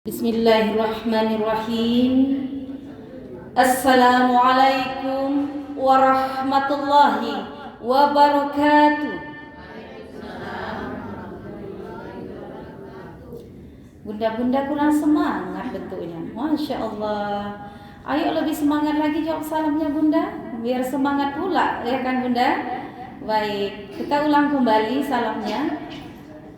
Bismillahirrahmanirrahim. Assalamualaikum warahmatullahi wabarakatuh. Bunda-bunda kurang semangat bentuknya. Masya Allah. Ayo lebih semangat lagi jawab salamnya bunda, biar semangat pula, ya kan bunda? Baik, kita ulang kembali salamnya.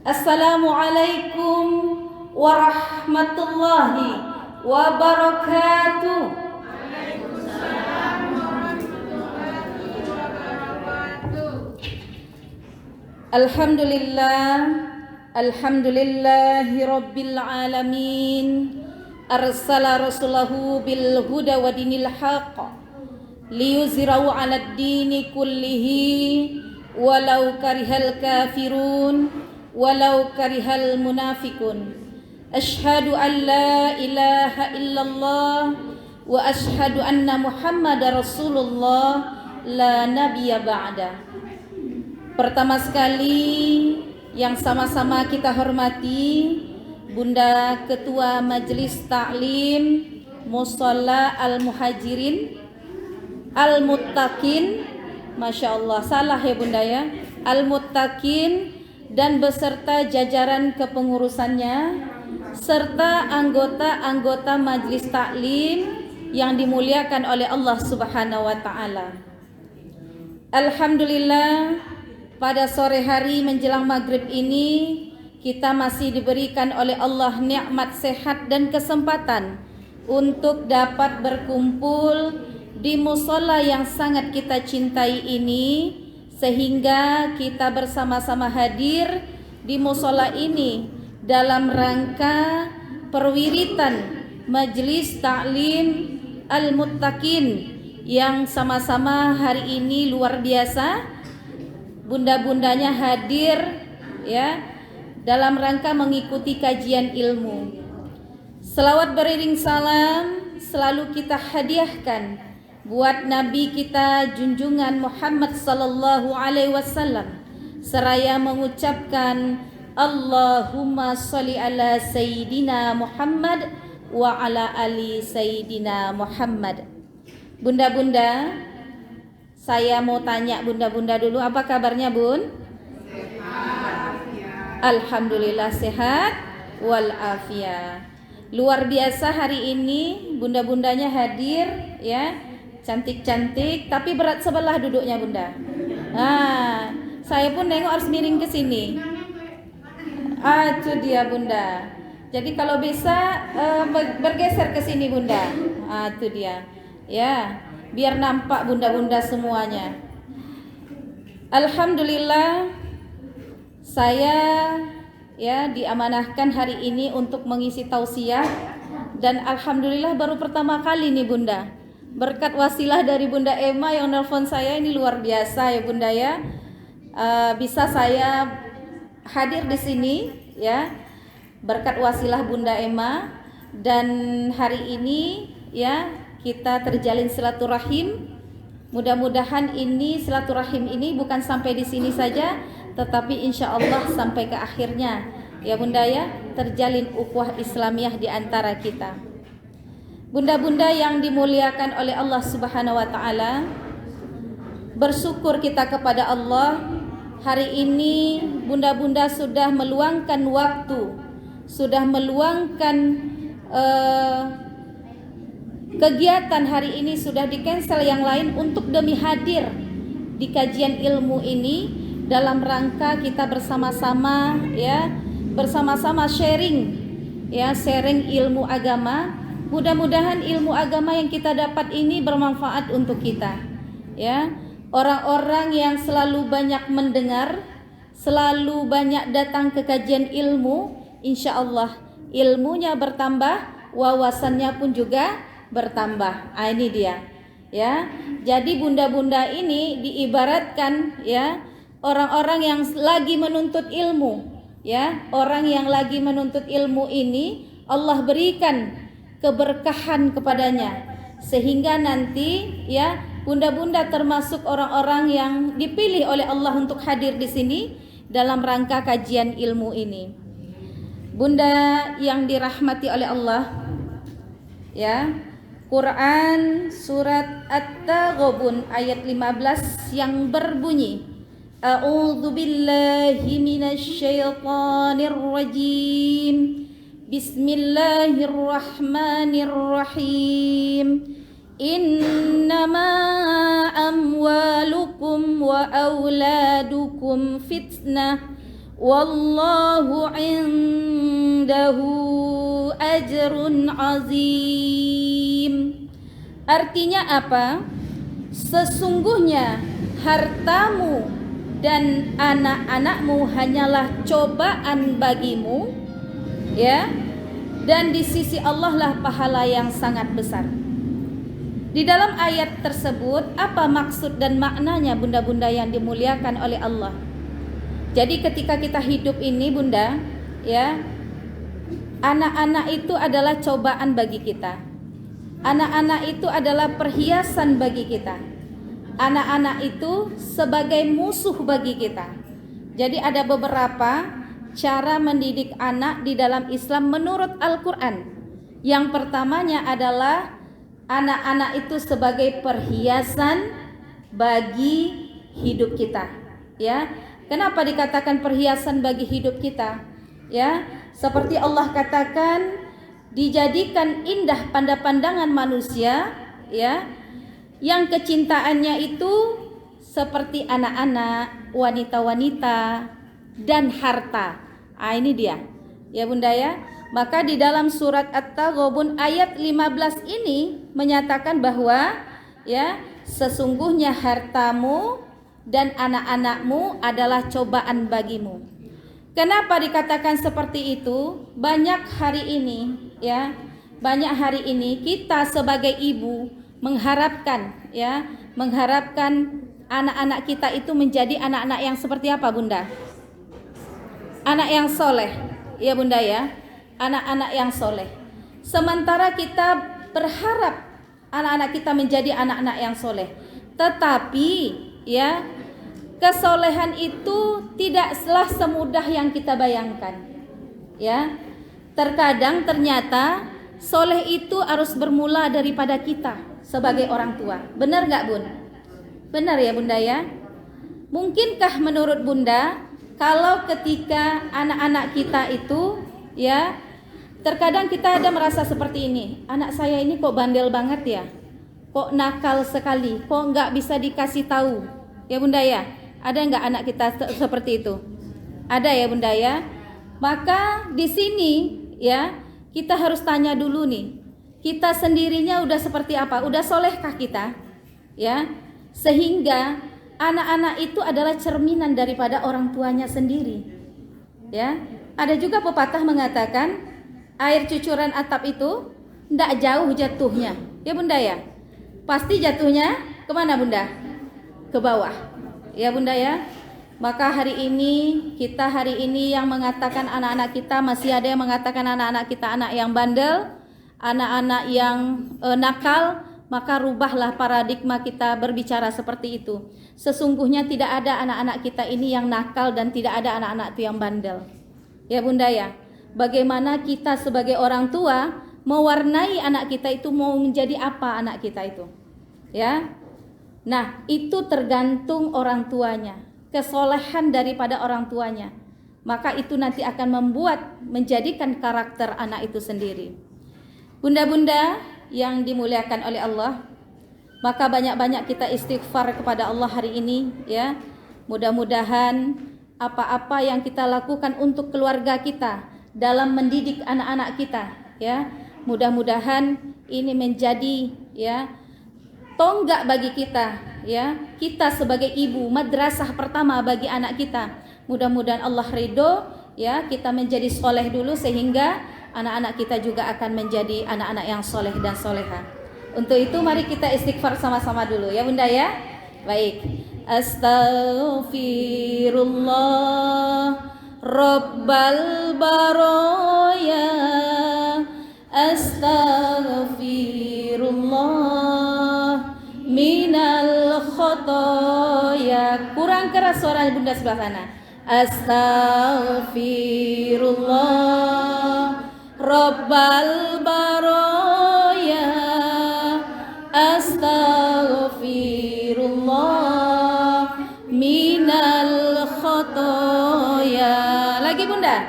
Assalamualaikum warahmatullahi wabarakatuh. Waalaikumsalam warahmatullahi wabarakatuh. Alhamdulillahi rabbil alamin. Arsala rasulahu bil huda wa dinil haqq liyuzhirahu 'alad dini kullihi walau karihal kafirun walau karihal munafiqun. Asyhadu an la ilaha illallah wa asyhadu anna Muhammadar Rasulullah la nabiyya ba'da. Pertama sekali yang sama-sama kita hormati Bunda Ketua Majelis Ta'lim Musholla Al-Muhajirin Al-Muttaqin, Masya Allah, salah ya bunda ya, Al-Muttaqin dan beserta jajaran kepengurusannya serta anggota-anggota Majelis Taklim yang dimuliakan oleh Allah Subhanahu wa taala. Alhamdulillah, pada sore hari menjelang maghrib ini kita masih diberikan oleh Allah nikmat sehat dan kesempatan untuk dapat berkumpul di mushola yang sangat kita cintai ini, sehingga kita bersama-sama hadir di mushola ini dalam rangka perwiritan Majelis Taklim Al-Muttaqin yang sama-sama hari ini luar biasa. Bunda-bundanya hadir ya dalam rangka mengikuti kajian ilmu. Selawat beriring salam selalu kita hadiahkan buat Nabi kita junjungan Muhammad sallallahu alaihi wasallam, seraya mengucapkan Allahumma sholli ala Sayyidina Muhammad wa ala ali Sayyidina Muhammad. Bunda-bunda, saya mau tanya bunda-bunda dulu, apa kabarnya bun? Sehat ya. Alhamdulillah sehat walafiat. Luar biasa hari ini bunda-bundanya hadir ya, cantik-cantik tapi berat sebelah duduknya bunda. Nah, saya pun nengok harus miring ke sini. Itu dia bunda. Jadi kalau bisa bergeser ke sini bunda. Itu dia. Ya, biar nampak bunda-bunda semuanya. Alhamdulillah, saya ya diamanahkan hari ini untuk mengisi tausiah, dan alhamdulillah baru pertama kali nih bunda. Berkat wasilah dari Bunda Emma yang nelpon saya ini luar biasa ya bunda ya. Bisa saya hadir di sini ya berkat wasilah Bunda Emma, dan hari ini ya kita terjalin silaturahim. Mudah-mudahan ini silaturahim ini bukan sampai di sini saja, tetapi insya Allah sampai ke akhirnya ya bunda ya, terjalin ukhuwah Islamiyah di antara kita. Bunda-bunda yang dimuliakan oleh Allah Subhanahu wa taala, bersyukur kita kepada Allah. Hari ini bunda-bunda sudah meluangkan waktu, sudah meluangkan kegiatan hari ini, sudah di-cancel yang lain untuk demi hadir di kajian ilmu ini dalam rangka kita bersama-sama ya, bersama-sama sharing ya, sharing ilmu agama. Mudah-mudahan ilmu agama yang kita dapat ini bermanfaat untuk kita ya. Orang-orang yang selalu banyak mendengar, selalu banyak datang ke kajian ilmu, insya Allah ilmunya bertambah, wawasannya pun juga bertambah. Ini dia ya. Jadi bunda-bunda ini diibaratkan ya orang-orang yang lagi menuntut ilmu ya. Orang yang lagi menuntut ilmu ini Allah berikan keberkahan kepadanya, sehingga nanti ya bunda-bunda termasuk orang-orang yang dipilih oleh Allah untuk hadir di sini dalam rangka kajian ilmu ini. Bunda yang dirahmati oleh Allah, ya, Quran surat At-Taghabun ayat 15 yang berbunyi, A'udzu billahi minasyaitonir rajim. Bismillahirrahmanirrahim. Innama amwalukum wa auladukum fitnah wallahu indahu ajrun azim. Artinya apa? Sesungguhnya hartamu dan anak-anakmu hanyalah cobaan bagimu, ya, dan di sisi Allah lah pahala yang sangat besar. Di dalam ayat tersebut apa maksud dan maknanya bunda-bunda yang dimuliakan oleh Allah? Jadi ketika kita hidup ini bunda, ya, anak-anak itu adalah cobaan bagi kita. Anak-anak itu adalah perhiasan bagi kita. Anak-anak itu sebagai musuh bagi kita. Jadi ada beberapa cara mendidik anak di dalam Islam menurut Al-Quran. Yang pertamanya adalah anak-anak itu sebagai perhiasan bagi hidup kita, ya. Kenapa dikatakan perhiasan bagi hidup kita? Ya, seperti Allah katakan, dijadikan indah pada pandangan manusia, ya, yang kecintaannya itu seperti anak-anak, wanita-wanita, dan harta. Ini dia, ya bunda ya. Maka di dalam surat At-Taghabun ayat 15 ini menyatakan bahwa, ya, sesungguhnya hartamu dan anak-anakmu adalah cobaan bagimu. Kenapa dikatakan seperti itu? Banyak hari ini, ya, banyak hari ini kita sebagai ibu mengharapkan, ya, mengharapkan anak-anak kita itu menjadi anak-anak yang seperti apa bunda? Anak yang soleh, ya bunda ya. Anak-anak yang soleh. Sementara kita berharap anak-anak kita menjadi anak-anak yang soleh, tetapi, ya, kesolehan itu tidaklah semudah yang kita bayangkan, ya. Terkadang ternyata soleh itu harus bermula daripada kita sebagai orang tua. Benar nggak bun? Benar ya bunda ya. Mungkinkah menurut bunda kalau ketika anak-anak kita itu, ya, terkadang kita ada merasa seperti ini, anak saya ini kok bandel banget ya, kok nakal sekali, kok nggak bisa dikasih tahu, ya bunda ya. Ada nggak anak kita seperti itu? Ada ya bunda ya. Maka di sini, ya, kita harus tanya dulu nih, kita sendirinya udah seperti apa, udah solehkah kita, ya, sehingga anak-anak itu adalah cerminan daripada orang tuanya sendiri, ya. Ada juga pepatah mengatakan air cucuran atap itu tidak jauh jatuhnya, ya bunda ya. Pasti jatuhnya kemana bunda? Ke bawah, ya bunda ya. Maka hari ini yang mengatakan anak-anak kita, masih ada yang mengatakan anak-anak kita anak yang bandel, anak-anak yang nakal. Maka rubahlah paradigma kita berbicara seperti itu. Sesungguhnya tidak ada anak-anak kita ini yang nakal dan tidak ada anak-anak itu yang bandel, ya bunda ya. Bagaimana kita sebagai orang tua mewarnai anak kita itu, mau menjadi apa anak kita itu, ya. Nah, itu tergantung orang tuanya, kesolehan daripada orang tuanya. Maka itu nanti akan menjadikan karakter anak itu sendiri. Bunda-bunda yang dimuliakan oleh Allah, maka banyak-banyak kita istighfar kepada Allah hari ini, ya. Mudah-mudahan apa-apa yang kita lakukan untuk keluarga kita dalam mendidik anak-anak kita, ya, mudah-mudahan ini menjadi, ya, tonggak bagi kita, ya. Kita sebagai ibu madrasah pertama bagi anak kita. Mudah-mudahan Allah ridho, ya, kita menjadi soleh dulu sehingga anak-anak kita juga akan menjadi anak-anak yang soleh dan soleha. Untuk itu mari kita istighfar sama-sama dulu, ya bunda ya. Baik. Astaghfirullah Rabbal baraya, astaghfirullah minal khotoya. Kurang keras suaranya bunda sebelah sana. Astaghfirullah Rabbal baraya astaghfirullah minal khotoya. Lagi Bunda.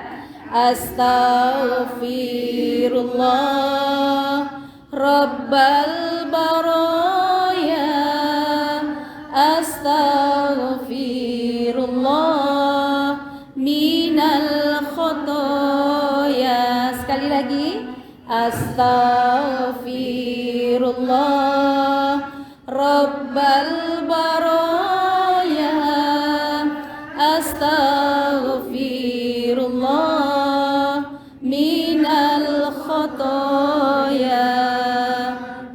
Astaghfirullah Rabbal baraya astaghfirullah minal khotoya. Sekali lagi. Astaghfirullah Rabbal baraya astaghfirullah minal khotoya.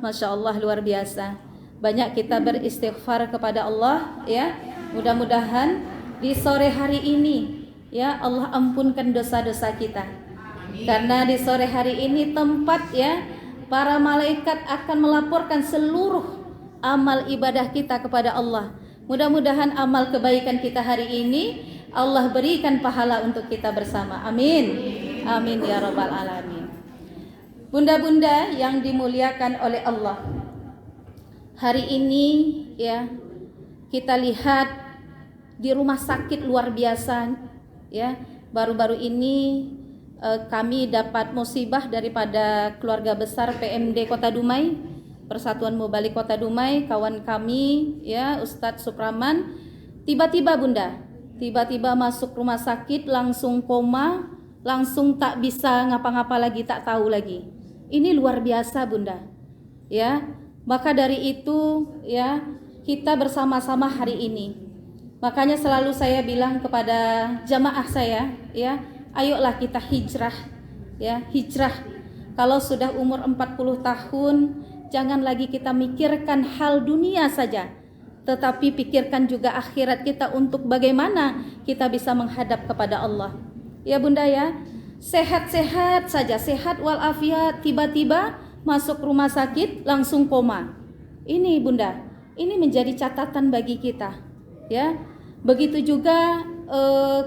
Masya Allah, luar biasa. Banyak kita beristighfar kepada Allah ya. Mudah-mudahan di sore hari ini ya Allah ampunkan dosa-dosa kita. Karena di sore hari ini tempat ya para malaikat akan melaporkan seluruh amal ibadah kita kepada Allah. Mudah-mudahan amal kebaikan kita hari ini Allah berikan pahala untuk kita bersama. Amin. Amin ya rabbal alamin. Bunda-bunda yang dimuliakan oleh Allah. Hari ini ya kita lihat di rumah sakit luar biasa ya. Baru-baru ini kami dapat musibah daripada keluarga besar PMD Kota Dumai, Persatuan Mubalik Kota Dumai, kawan kami ya Ustadz Supraman. Tiba-tiba Bunda, tiba-tiba masuk rumah sakit, langsung koma, langsung tak bisa ngapa-ngapa lagi, tak tahu lagi. Ini luar biasa Bunda ya. Maka dari itu ya kita bersama-sama hari ini. Makanya selalu saya bilang kepada jamaah saya ya, ayolah kita hijrah ya, hijrah. Kalau sudah umur 40 tahun, jangan lagi kita mikirkan hal dunia saja, tetapi pikirkan juga akhirat kita untuk bagaimana kita bisa menghadap kepada Allah. Ya Bunda ya, sehat-sehat saja, sehat walafiat, tiba-tiba masuk rumah sakit langsung koma. Ini Bunda, ini menjadi catatan bagi kita ya. Begitu juga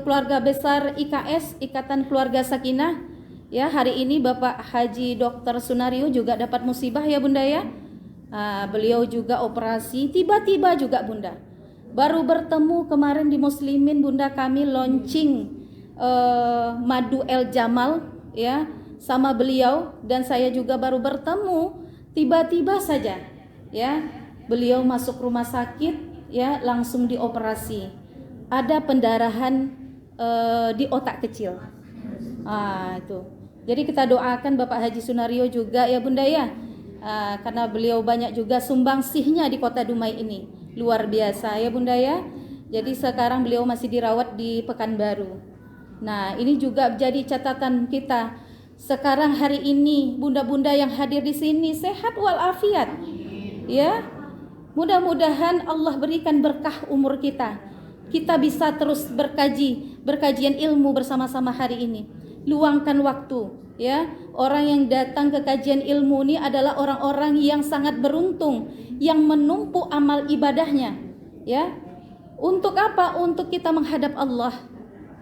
keluarga besar IKS, Ikatan Keluarga Sakinah ya, hari ini Bapak Haji Dr. Sunario juga dapat musibah ya Bunda ya. Beliau juga operasi tiba-tiba juga Bunda. Baru bertemu kemarin di Muslimin Bunda, kami launching Madu El Jamal ya sama beliau, dan saya juga baru bertemu tiba-tiba saja ya beliau masuk rumah sakit ya, langsung dioperasi. Ada pendarahan di otak kecil. Itu. Jadi kita doakan Bapak Haji Sunario juga ya Bunda ya. Karena beliau banyak juga sumbangsihnya di Kota Dumai ini. Luar biasa ya Bunda ya. Jadi sekarang beliau masih dirawat di Pekanbaru. Nah, ini juga jadi catatan kita. Sekarang hari ini bunda-bunda yang hadir di sini sehat walafiat. Ya. Mudah-mudahan Allah berikan berkah umur kita. Kita bisa terus berkajian ilmu bersama-sama hari ini. Luangkan waktu, ya. Orang yang datang ke kajian ilmu ini adalah orang-orang yang sangat beruntung, yang menumpuk amal ibadahnya, ya. Untuk apa? Untuk kita menghadap Allah.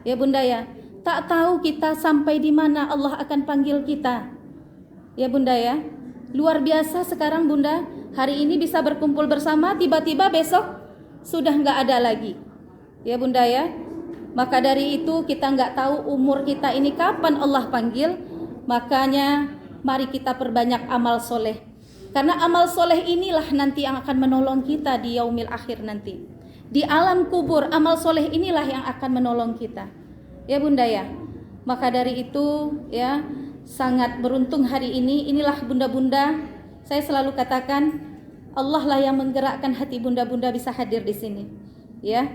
Ya Bunda ya. Tak tahu kita sampai di mana Allah akan panggil kita. Ya Bunda ya. Luar biasa sekarang Bunda. Hari ini bisa berkumpul bersama, tiba-tiba besok sudah nggak ada lagi. Ya Bunda ya. Maka dari itu kita nggak tahu umur kita ini kapan Allah panggil. Makanya mari kita perbanyak amal soleh. Karena amal soleh inilah nanti yang akan menolong kita di yaumil akhir nanti. Di alam kubur, amal soleh inilah yang akan menolong kita. Ya Bunda ya. Maka dari itu ya, sangat beruntung hari ini. Inilah bunda-bunda, saya selalu katakan Allah lah yang menggerakkan hati bunda-bunda bisa hadir di sini. Ya.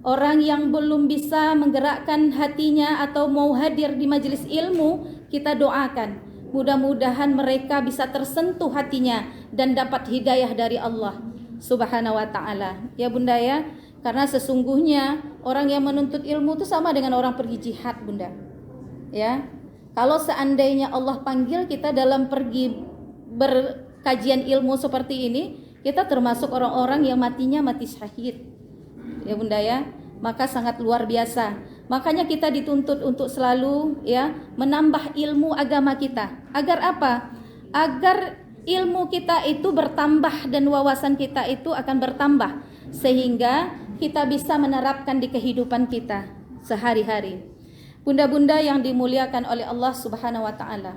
Orang yang belum bisa menggerakkan hatinya atau mau hadir di majelis ilmu, kita doakan. Mudah-mudahan mereka bisa tersentuh hatinya dan dapat hidayah dari Allah Subhanahu wa ta'ala. Ya Bunda ya. Karena sesungguhnya orang yang menuntut ilmu itu sama dengan orang pergi jihad Bunda. Ya. Kalau seandainya Allah panggil kita dalam pergi berkajian ilmu seperti ini, kita termasuk orang-orang yang matinya mati syahid. Ya Bunda ya. Maka sangat luar biasa. Makanya kita dituntut untuk selalu ya menambah ilmu agama kita. Agar apa? Agar ilmu kita itu bertambah dan wawasan kita itu akan bertambah sehingga kita bisa menerapkan di kehidupan kita sehari-hari. Bunda-bunda yang dimuliakan oleh Allah Subhanahu wa taala.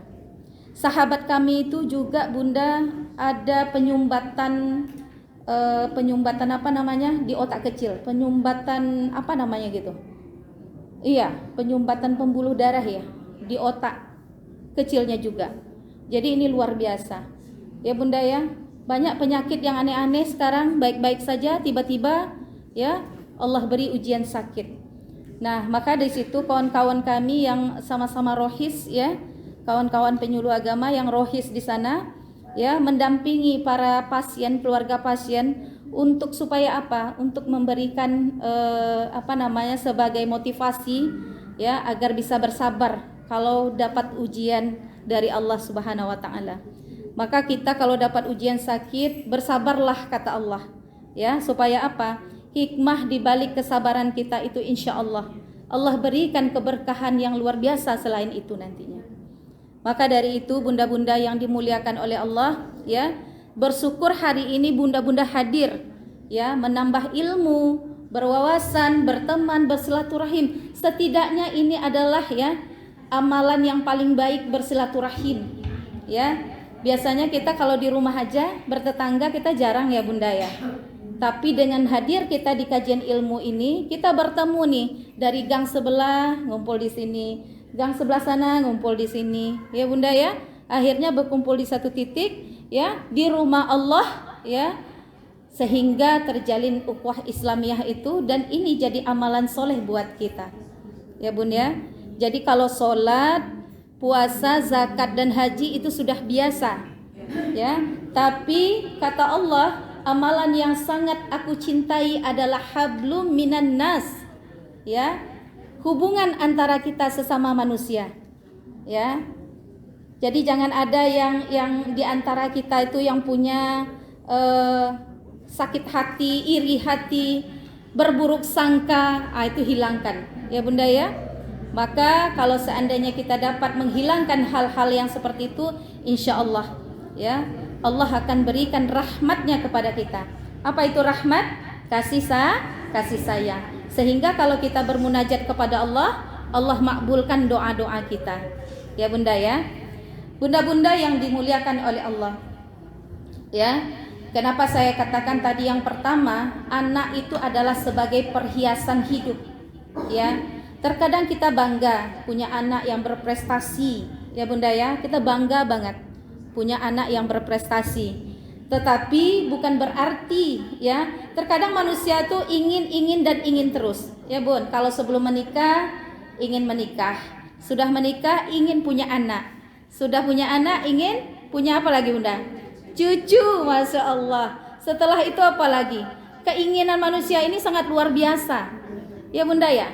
Sahabat kami itu juga Bunda ada penyumbatan apa namanya di otak kecil, penyumbatan apa namanya gitu. Iya, penyumbatan pembuluh darah ya di otak kecilnya juga. Jadi ini luar biasa. Ya Bunda ya, banyak penyakit yang aneh-aneh sekarang baik-baik saja tiba-tiba ya Allah beri ujian sakit. Nah, maka dari situ kawan-kawan kami yang sama-sama rohis ya, kawan-kawan penyuluh agama yang rohis di sana ya mendampingi para pasien, keluarga pasien untuk supaya apa? Untuk memberikan sebagai motivasi ya agar bisa bersabar kalau dapat ujian dari Allah Subhanahu wa taala. Maka kita kalau dapat ujian sakit bersabarlah kata Allah. Ya, supaya apa? Hikmah di balik kesabaran kita itu insya Allah berikan keberkahan yang luar biasa selain itu nantinya. Maka dari itu bunda-bunda yang dimuliakan oleh Allah ya, bersyukur hari ini bunda-bunda hadir ya, menambah ilmu, berwawasan, berteman, bersilaturahim. Setidaknya ini adalah ya amalan yang paling baik bersilaturahim. Ya, biasanya kita kalau di rumah aja bertetangga kita jarang ya Bunda ya. Tapi dengan hadir kita di kajian ilmu ini, kita bertemu nih dari gang sebelah ngumpul di sini, gang sebelah sana ngumpul di sini, ya Bunda ya. Akhirnya berkumpul di satu titik ya di rumah Allah ya, sehingga terjalin ukhuwah Islamiyah itu, dan ini jadi amalan soleh buat kita ya Bun ya. Jadi kalau sholat, puasa, zakat dan haji itu sudah biasa ya, tapi kata Allah amalan yang sangat aku cintai adalah hablum minan nas ya, hubungan antara kita sesama manusia ya. Jadi jangan ada yang di antara kita itu yang punya sakit hati, iri hati, berburuk sangka, itu hilangkan ya Bunda ya. Maka kalau seandainya kita dapat menghilangkan hal-hal yang seperti itu, insya Allah ya Allah akan berikan rahmatnya kepada kita. Apa itu rahmat? Kasih sayang. Sehingga kalau kita bermunajat kepada Allah, Allah makbulkan doa-doa kita ya Bunda ya. Bunda-bunda yang dimuliakan oleh Allah ya, kenapa saya katakan tadi yang pertama, anak itu adalah sebagai perhiasan hidup ya. Terkadang kita bangga punya anak yang berprestasi ya Bunda ya, kita bangga banget punya anak yang berprestasi. Tetapi bukan berarti ya, terkadang manusia tuh ingin terus ya Bun. Kalau sebelum menikah ingin menikah, sudah menikah ingin punya anak, sudah punya anak ingin punya apa lagi Bunda? Cucu, Masya Allah. Setelah itu apa lagi? Keinginan manusia ini sangat luar biasa ya Bunda ya.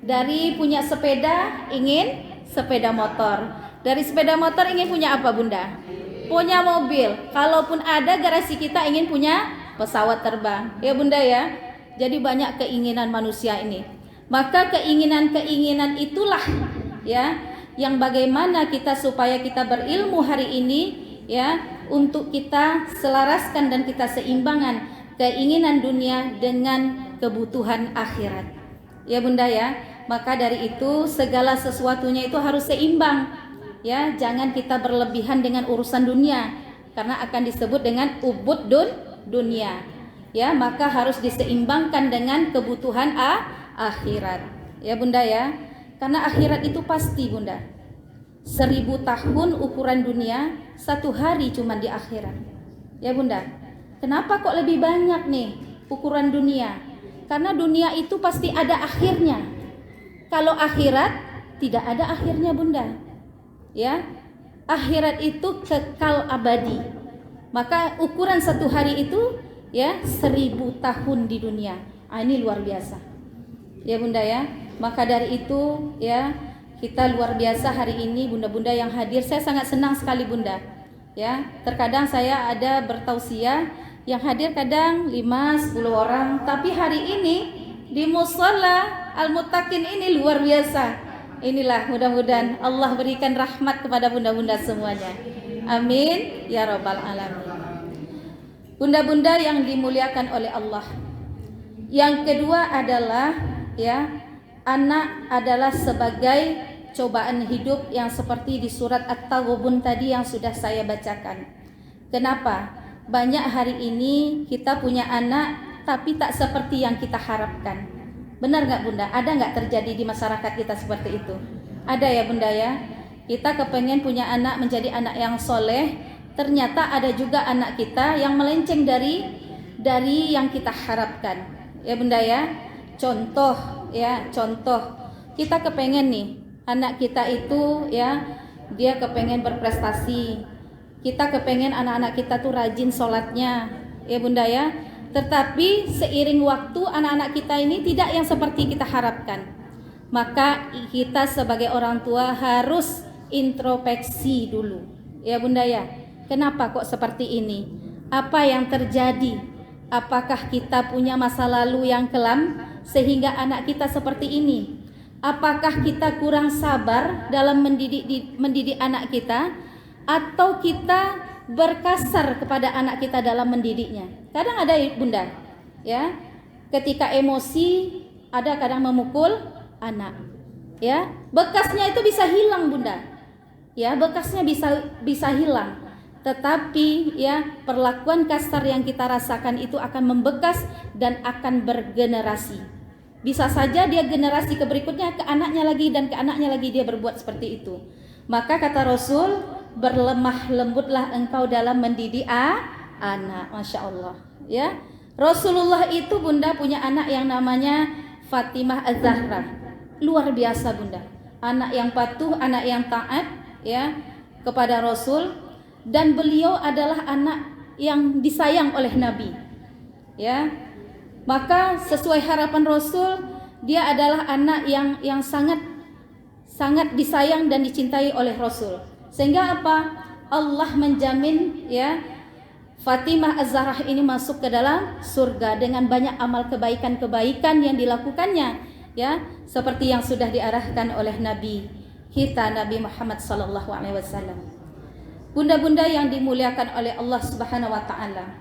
Dari punya sepeda ingin sepeda motor, dari sepeda motor ingin punya apa Bunda? Punya mobil. Kalaupun ada garasi kita ingin punya pesawat terbang ya Bunda ya. Jadi banyak keinginan manusia ini. Maka keinginan itulah ya yang bagaimana kita supaya kita berilmu hari ini ya, untuk kita selaraskan dan kita seimbangkan keinginan dunia dengan kebutuhan akhirat ya Bunda ya. Maka dari itu segala sesuatunya itu harus seimbang ya, jangan kita berlebihan dengan urusan dunia karena akan disebut dengan ubud dunia ya. Maka harus diseimbangkan dengan kebutuhan akhirat ya Bunda ya. Karena akhirat itu pasti Bunda. 1000 tahun ukuran dunia, 1 hari cuma di akhirat ya Bunda. Kenapa kok lebih banyak nih ukuran dunia? Karena dunia itu pasti ada akhirnya. Kalau akhirat tidak ada akhirnya Bunda ya. Akhirat itu kekal abadi. Maka ukuran 1 hari itu ya 1000 tahun di dunia. Ini luar biasa ya Bunda ya. Maka dari itu ya, kita luar biasa hari ini bunda-bunda yang hadir. Saya sangat senang sekali Bunda ya. Terkadang saya ada bertausiah yang hadir kadang 5-10 orang, tapi hari ini di mushola al-muttaqin ini luar biasa. Inilah mudah-mudahan Allah berikan rahmat kepada bunda-bunda semuanya. Amin ya rabbal alamin. Bunda-bunda yang dimuliakan oleh Allah. Yang kedua adalah ya, anak adalah sebagai cobaan hidup yang seperti di surat At-Taghabun tadi yang sudah saya bacakan. Kenapa? Banyak hari ini kita punya anak tapi tak seperti yang kita harapkan. Benar nggak bunda? Ada nggak terjadi di masyarakat kita seperti itu? Ada ya bunda ya. Kita kepengen punya anak menjadi anak yang soleh, ternyata ada juga anak kita yang melenceng dari yang kita harapkan. Ya bunda ya. Contoh kita kepengen nih anak kita itu ya, dia kepengen berprestasi. Kita kepengen anak-anak kita tuh rajin sholatnya, ya bunda ya. Tetapi seiring waktu anak-anak kita ini tidak yang seperti kita harapkan. Maka kita sebagai orang tua harus introspeksi dulu. Ya bunda ya. Kenapa kok seperti ini? Apa yang terjadi? Apakah kita punya masa lalu yang kelam sehingga anak kita seperti ini? Apakah kita kurang sabar dalam mendidik anak kita? Atau kita berkasar kepada anak kita dalam mendidiknya? Kadang ada bunda ya, ketika emosi ada kadang memukul anak ya, bekasnya itu bisa hilang bunda ya, bekasnya bisa hilang. Tetapi ya, perlakuan kasar yang kita rasakan itu akan membekas dan akan bergenerasi. Bisa saja dia generasi berikutnya ke anaknya lagi dan ke anaknya lagi dia berbuat seperti itu. Maka kata Rasul, berlemah lembutlah engkau dalam mendidik anak. Masya Allah ya. Rasulullah itu bunda punya anak yang namanya Fatimah Az-Zahra. Luar biasa bunda. Anak yang patuh, anak yang taat ya kepada Rasul. Dan beliau adalah anak yang disayang oleh Nabi ya. Maka sesuai harapan Rasul, dia adalah anak yang sangat disayang dan dicintai oleh Rasul. Sehingga apa? Allah menjamin ya, Fatimah Az-Zahra ini masuk ke dalam surga dengan banyak amal kebaikan-kebaikan yang dilakukannya ya, seperti yang sudah diarahkan oleh Nabi kita Nabi Muhammad sallallahu alaihi wasallam. Bunda-bunda yang dimuliakan oleh Allah Subhanahu wa taala.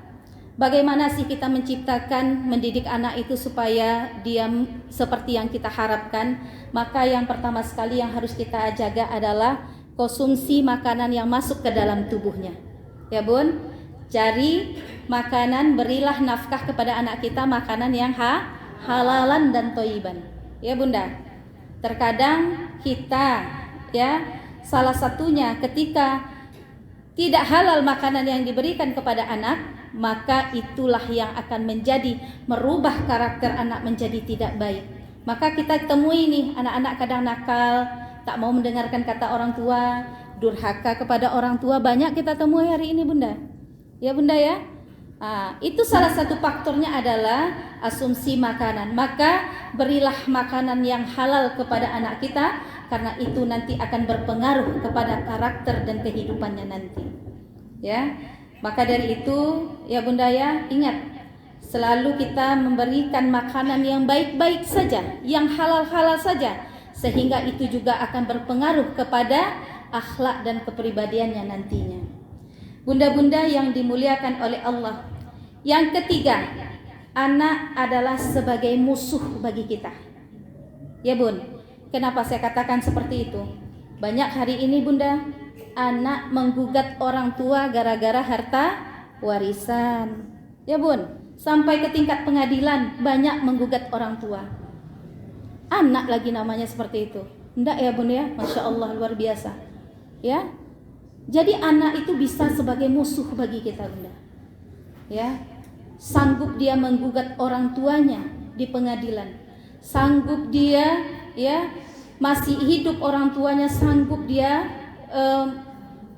Bagaimana sih kita menciptakan, mendidik anak itu supaya dia seperti yang kita harapkan? Maka yang pertama sekali yang harus kita jaga adalah konsumsi makanan yang masuk ke dalam tubuhnya. Ya bun, cari makanan, berilah nafkah kepada anak kita makanan yang halalan dan thayyiban. Ya bunda, terkadang kita ya, salah satunya ketika tidak halal makanan yang diberikan kepada anak, maka itulah yang akan merubah karakter anak menjadi tidak baik. Maka kita temui nih anak-anak kadang nakal, tak mau mendengarkan kata orang tua, durhaka kepada orang tua, banyak kita temui hari ini bunda. Ya bunda ya. Itu salah satu faktornya adalah asumsi makanan. Maka berilah makanan yang halal kepada anak kita, karena itu nanti akan berpengaruh kepada karakter dan kehidupannya nanti. Ya. Maka dari itu ya bunda ya, ingat, selalu kita memberikan makanan yang baik-baik saja, yang halal-halal saja, sehingga itu juga akan berpengaruh kepada akhlak dan kepribadiannya nantinya. Bunda-bunda yang dimuliakan oleh Allah. Yang ketiga, anak adalah sebagai musuh bagi kita. Ya bun, kenapa saya katakan seperti itu? Banyak hari ini bunda, anak menggugat orang tua gara-gara harta warisan. Ya bun, sampai ke tingkat pengadilan banyak menggugat orang tua. Anak lagi namanya seperti itu. Enggak ya bun ya, Masya Allah luar biasa. Ya, jadi anak itu bisa sebagai musuh bagi kita bunda. Ya, sanggup dia menggugat orang tuanya di pengadilan, sanggup dia ya masih hidup orang tuanya, sanggup dia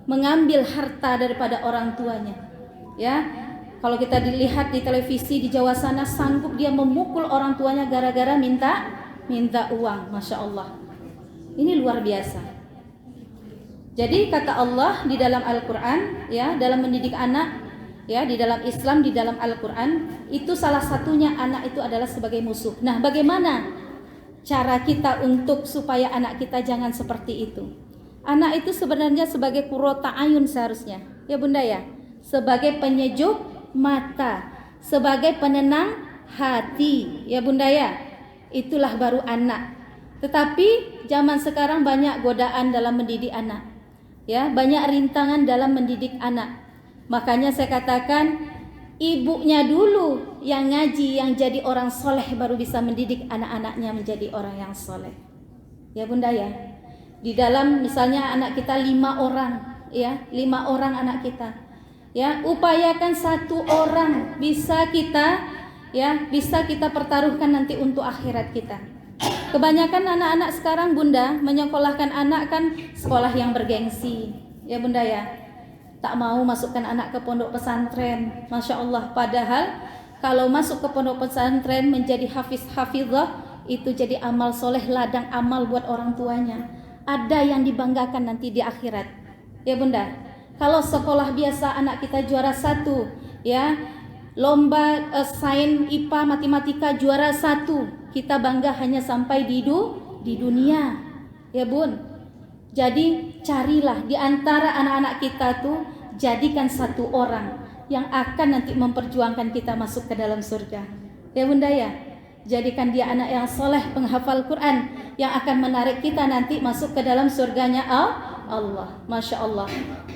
mengambil harta daripada orang tuanya. Ya, kalau kita dilihat di televisi di Jawa sana, sanggup dia memukul orang tuanya gara-gara minta uang. Masya Allah, ini luar biasa. Jadi kata Allah di dalam Al-Quran ya, dalam mendidik anak, ya di dalam Islam, di dalam Al-Quran, itu salah satunya anak itu adalah sebagai musuh. Nah, bagaimana cara kita untuk supaya anak kita jangan seperti itu? Anak itu sebenarnya sebagai qurrata ayun seharusnya, ya Bunda ya, sebagai penyejuk mata, sebagai penenang hati, ya Bunda ya. Itulah baru anak. Tetapi zaman sekarang banyak godaan dalam mendidik anak, ya, banyak rintangan dalam mendidik anak. Makanya saya katakan ibunya dulu yang ngaji, yang jadi orang soleh, baru bisa mendidik anak-anaknya menjadi orang yang soleh, ya Bunda ya. Di dalam misalnya anak kita 5 orang, ya 5 orang anak kita, ya upayakan 1 orang bisa kita pertaruhkan nanti untuk akhirat kita. Kebanyakan anak-anak sekarang Bunda menyekolahkan anak kan sekolah yang bergengsi, ya Bunda ya. Tak mau masukkan anak ke pondok pesantren, Masya Allah. Padahal kalau masuk ke pondok pesantren menjadi hafizah, itu jadi amal soleh, ladang amal buat orang tuanya. Ada yang dibanggakan nanti di akhirat, ya Bunda. Kalau sekolah biasa anak kita juara 1, ya lomba sains, IPA, matematika juara 1, kita bangga hanya sampai di dunia, ya Bun. Jadi carilah di antara anak-anak kita tuh, jadikan 1 orang yang akan nanti memperjuangkan kita masuk ke dalam surga, ya Bunda ya. Jadikan dia anak yang soleh, penghafal Quran, yang akan menarik kita nanti masuk ke dalam surganya Allah. Masya Allah,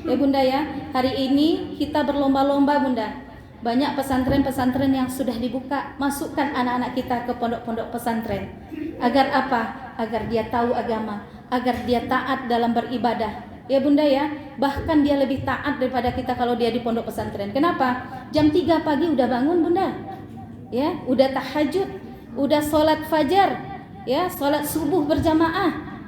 ya Bunda ya. Hari ini kita berlomba-lomba Bunda. Banyak pesantren-pesantren yang sudah dibuka. Masukkan anak-anak kita ke pondok-pondok pesantren. Agar apa? Agar dia tahu agama, agar dia taat dalam beribadah, ya Bunda ya. Bahkan dia lebih taat daripada kita kalau dia di pondok pesantren. Kenapa? Jam 3 pagi udah bangun Bunda, ya, udah tahajud, udah sholat fajar, ya, sholat subuh berjamaah,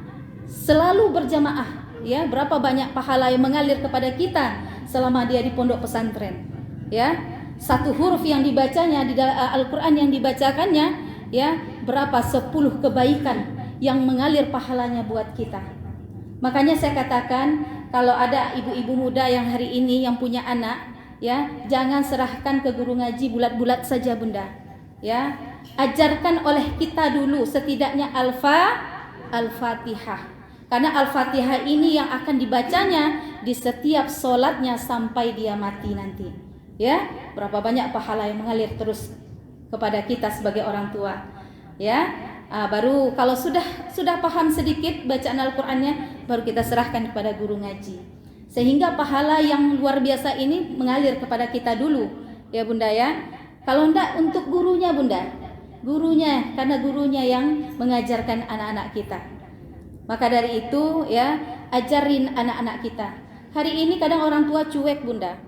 selalu berjamaah, ya. Berapa banyak pahala yang mengalir kepada kita selama dia di pondok pesantren, ya. 1 huruf yang dibacanya di dalam Al-Quran yang dibacakannya, ya, berapa 10 kebaikan yang mengalir pahalanya buat kita. Makanya saya katakan, kalau ada ibu-ibu muda yang hari ini yang punya anak, ya, jangan serahkan ke guru ngaji bulat-bulat saja Bunda, ya. Ajarkan oleh kita dulu setidaknya Al-Fatihah. Karena Al-Fatihah ini yang akan dibacanya di setiap sholatnya sampai dia mati nanti, ya. Berapa banyak pahala yang mengalir terus kepada kita sebagai orang tua, ya. Baru kalau sudah paham sedikit bacaan Al-Qur'annya, baru kita serahkan kepada guru ngaji. Sehingga pahala yang luar biasa ini mengalir kepada kita dulu, ya Bunda ya. Kalau enggak untuk gurunya Bunda, karena gurunya yang mengajarkan anak-anak kita. Maka dari itu, ya, ajarin anak-anak kita. Hari ini kadang orang tua cuek Bunda.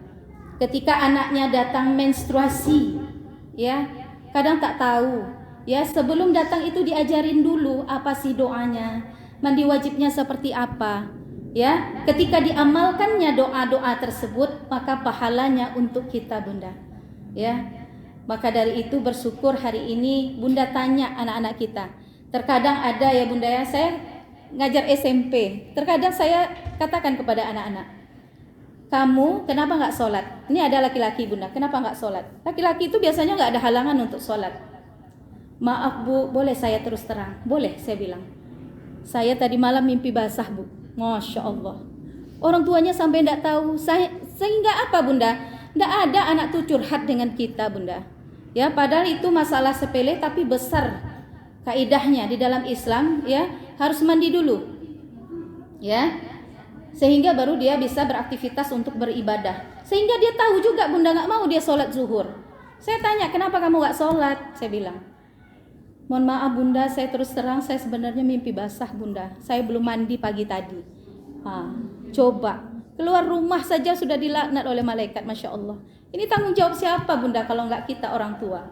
Ketika anaknya datang menstruasi, ya, kadang tak tahu. Ya, sebelum datang itu diajarin dulu apa sih doanya, mandi wajibnya seperti apa, ya. Ketika diamalkannya doa-doa tersebut, maka pahalanya untuk kita Bunda, ya. Maka dari itu bersyukur hari ini Bunda tanya anak-anak kita. Terkadang ada ya Bunda ya, saya ngajar SMP, terkadang saya katakan kepada anak-anak, kamu kenapa nggak sholat? Ini ada laki-laki Bunda, kenapa nggak sholat? Laki-laki itu biasanya nggak ada halangan untuk sholat. Maaf Bu, boleh saya terus terang? Boleh, saya bilang. Saya tadi malam mimpi basah Bu. Masya Allah. Orang tuanya sampai tidak tahu. Sehingga apa Bunda? Tidak ada anak tuh curhat dengan kita Bunda. Ya, padahal itu masalah sepele tapi besar. Kaidahnya di dalam Islam, ya, harus mandi dulu. Ya. Sehingga baru dia bisa beraktivitas untuk beribadah. Sehingga dia tahu juga Bunda nggak mau dia sholat zuhur. Saya tanya, kenapa kamu nggak sholat? Saya bilang, mohon maaf Bunda, saya terus terang saya sebenarnya mimpi basah Bunda. Saya belum mandi pagi tadi. Coba keluar rumah saja sudah dilaknat oleh malaikat, Masya Allah. Ini tanggung jawab siapa Bunda kalau nggak kita orang tua,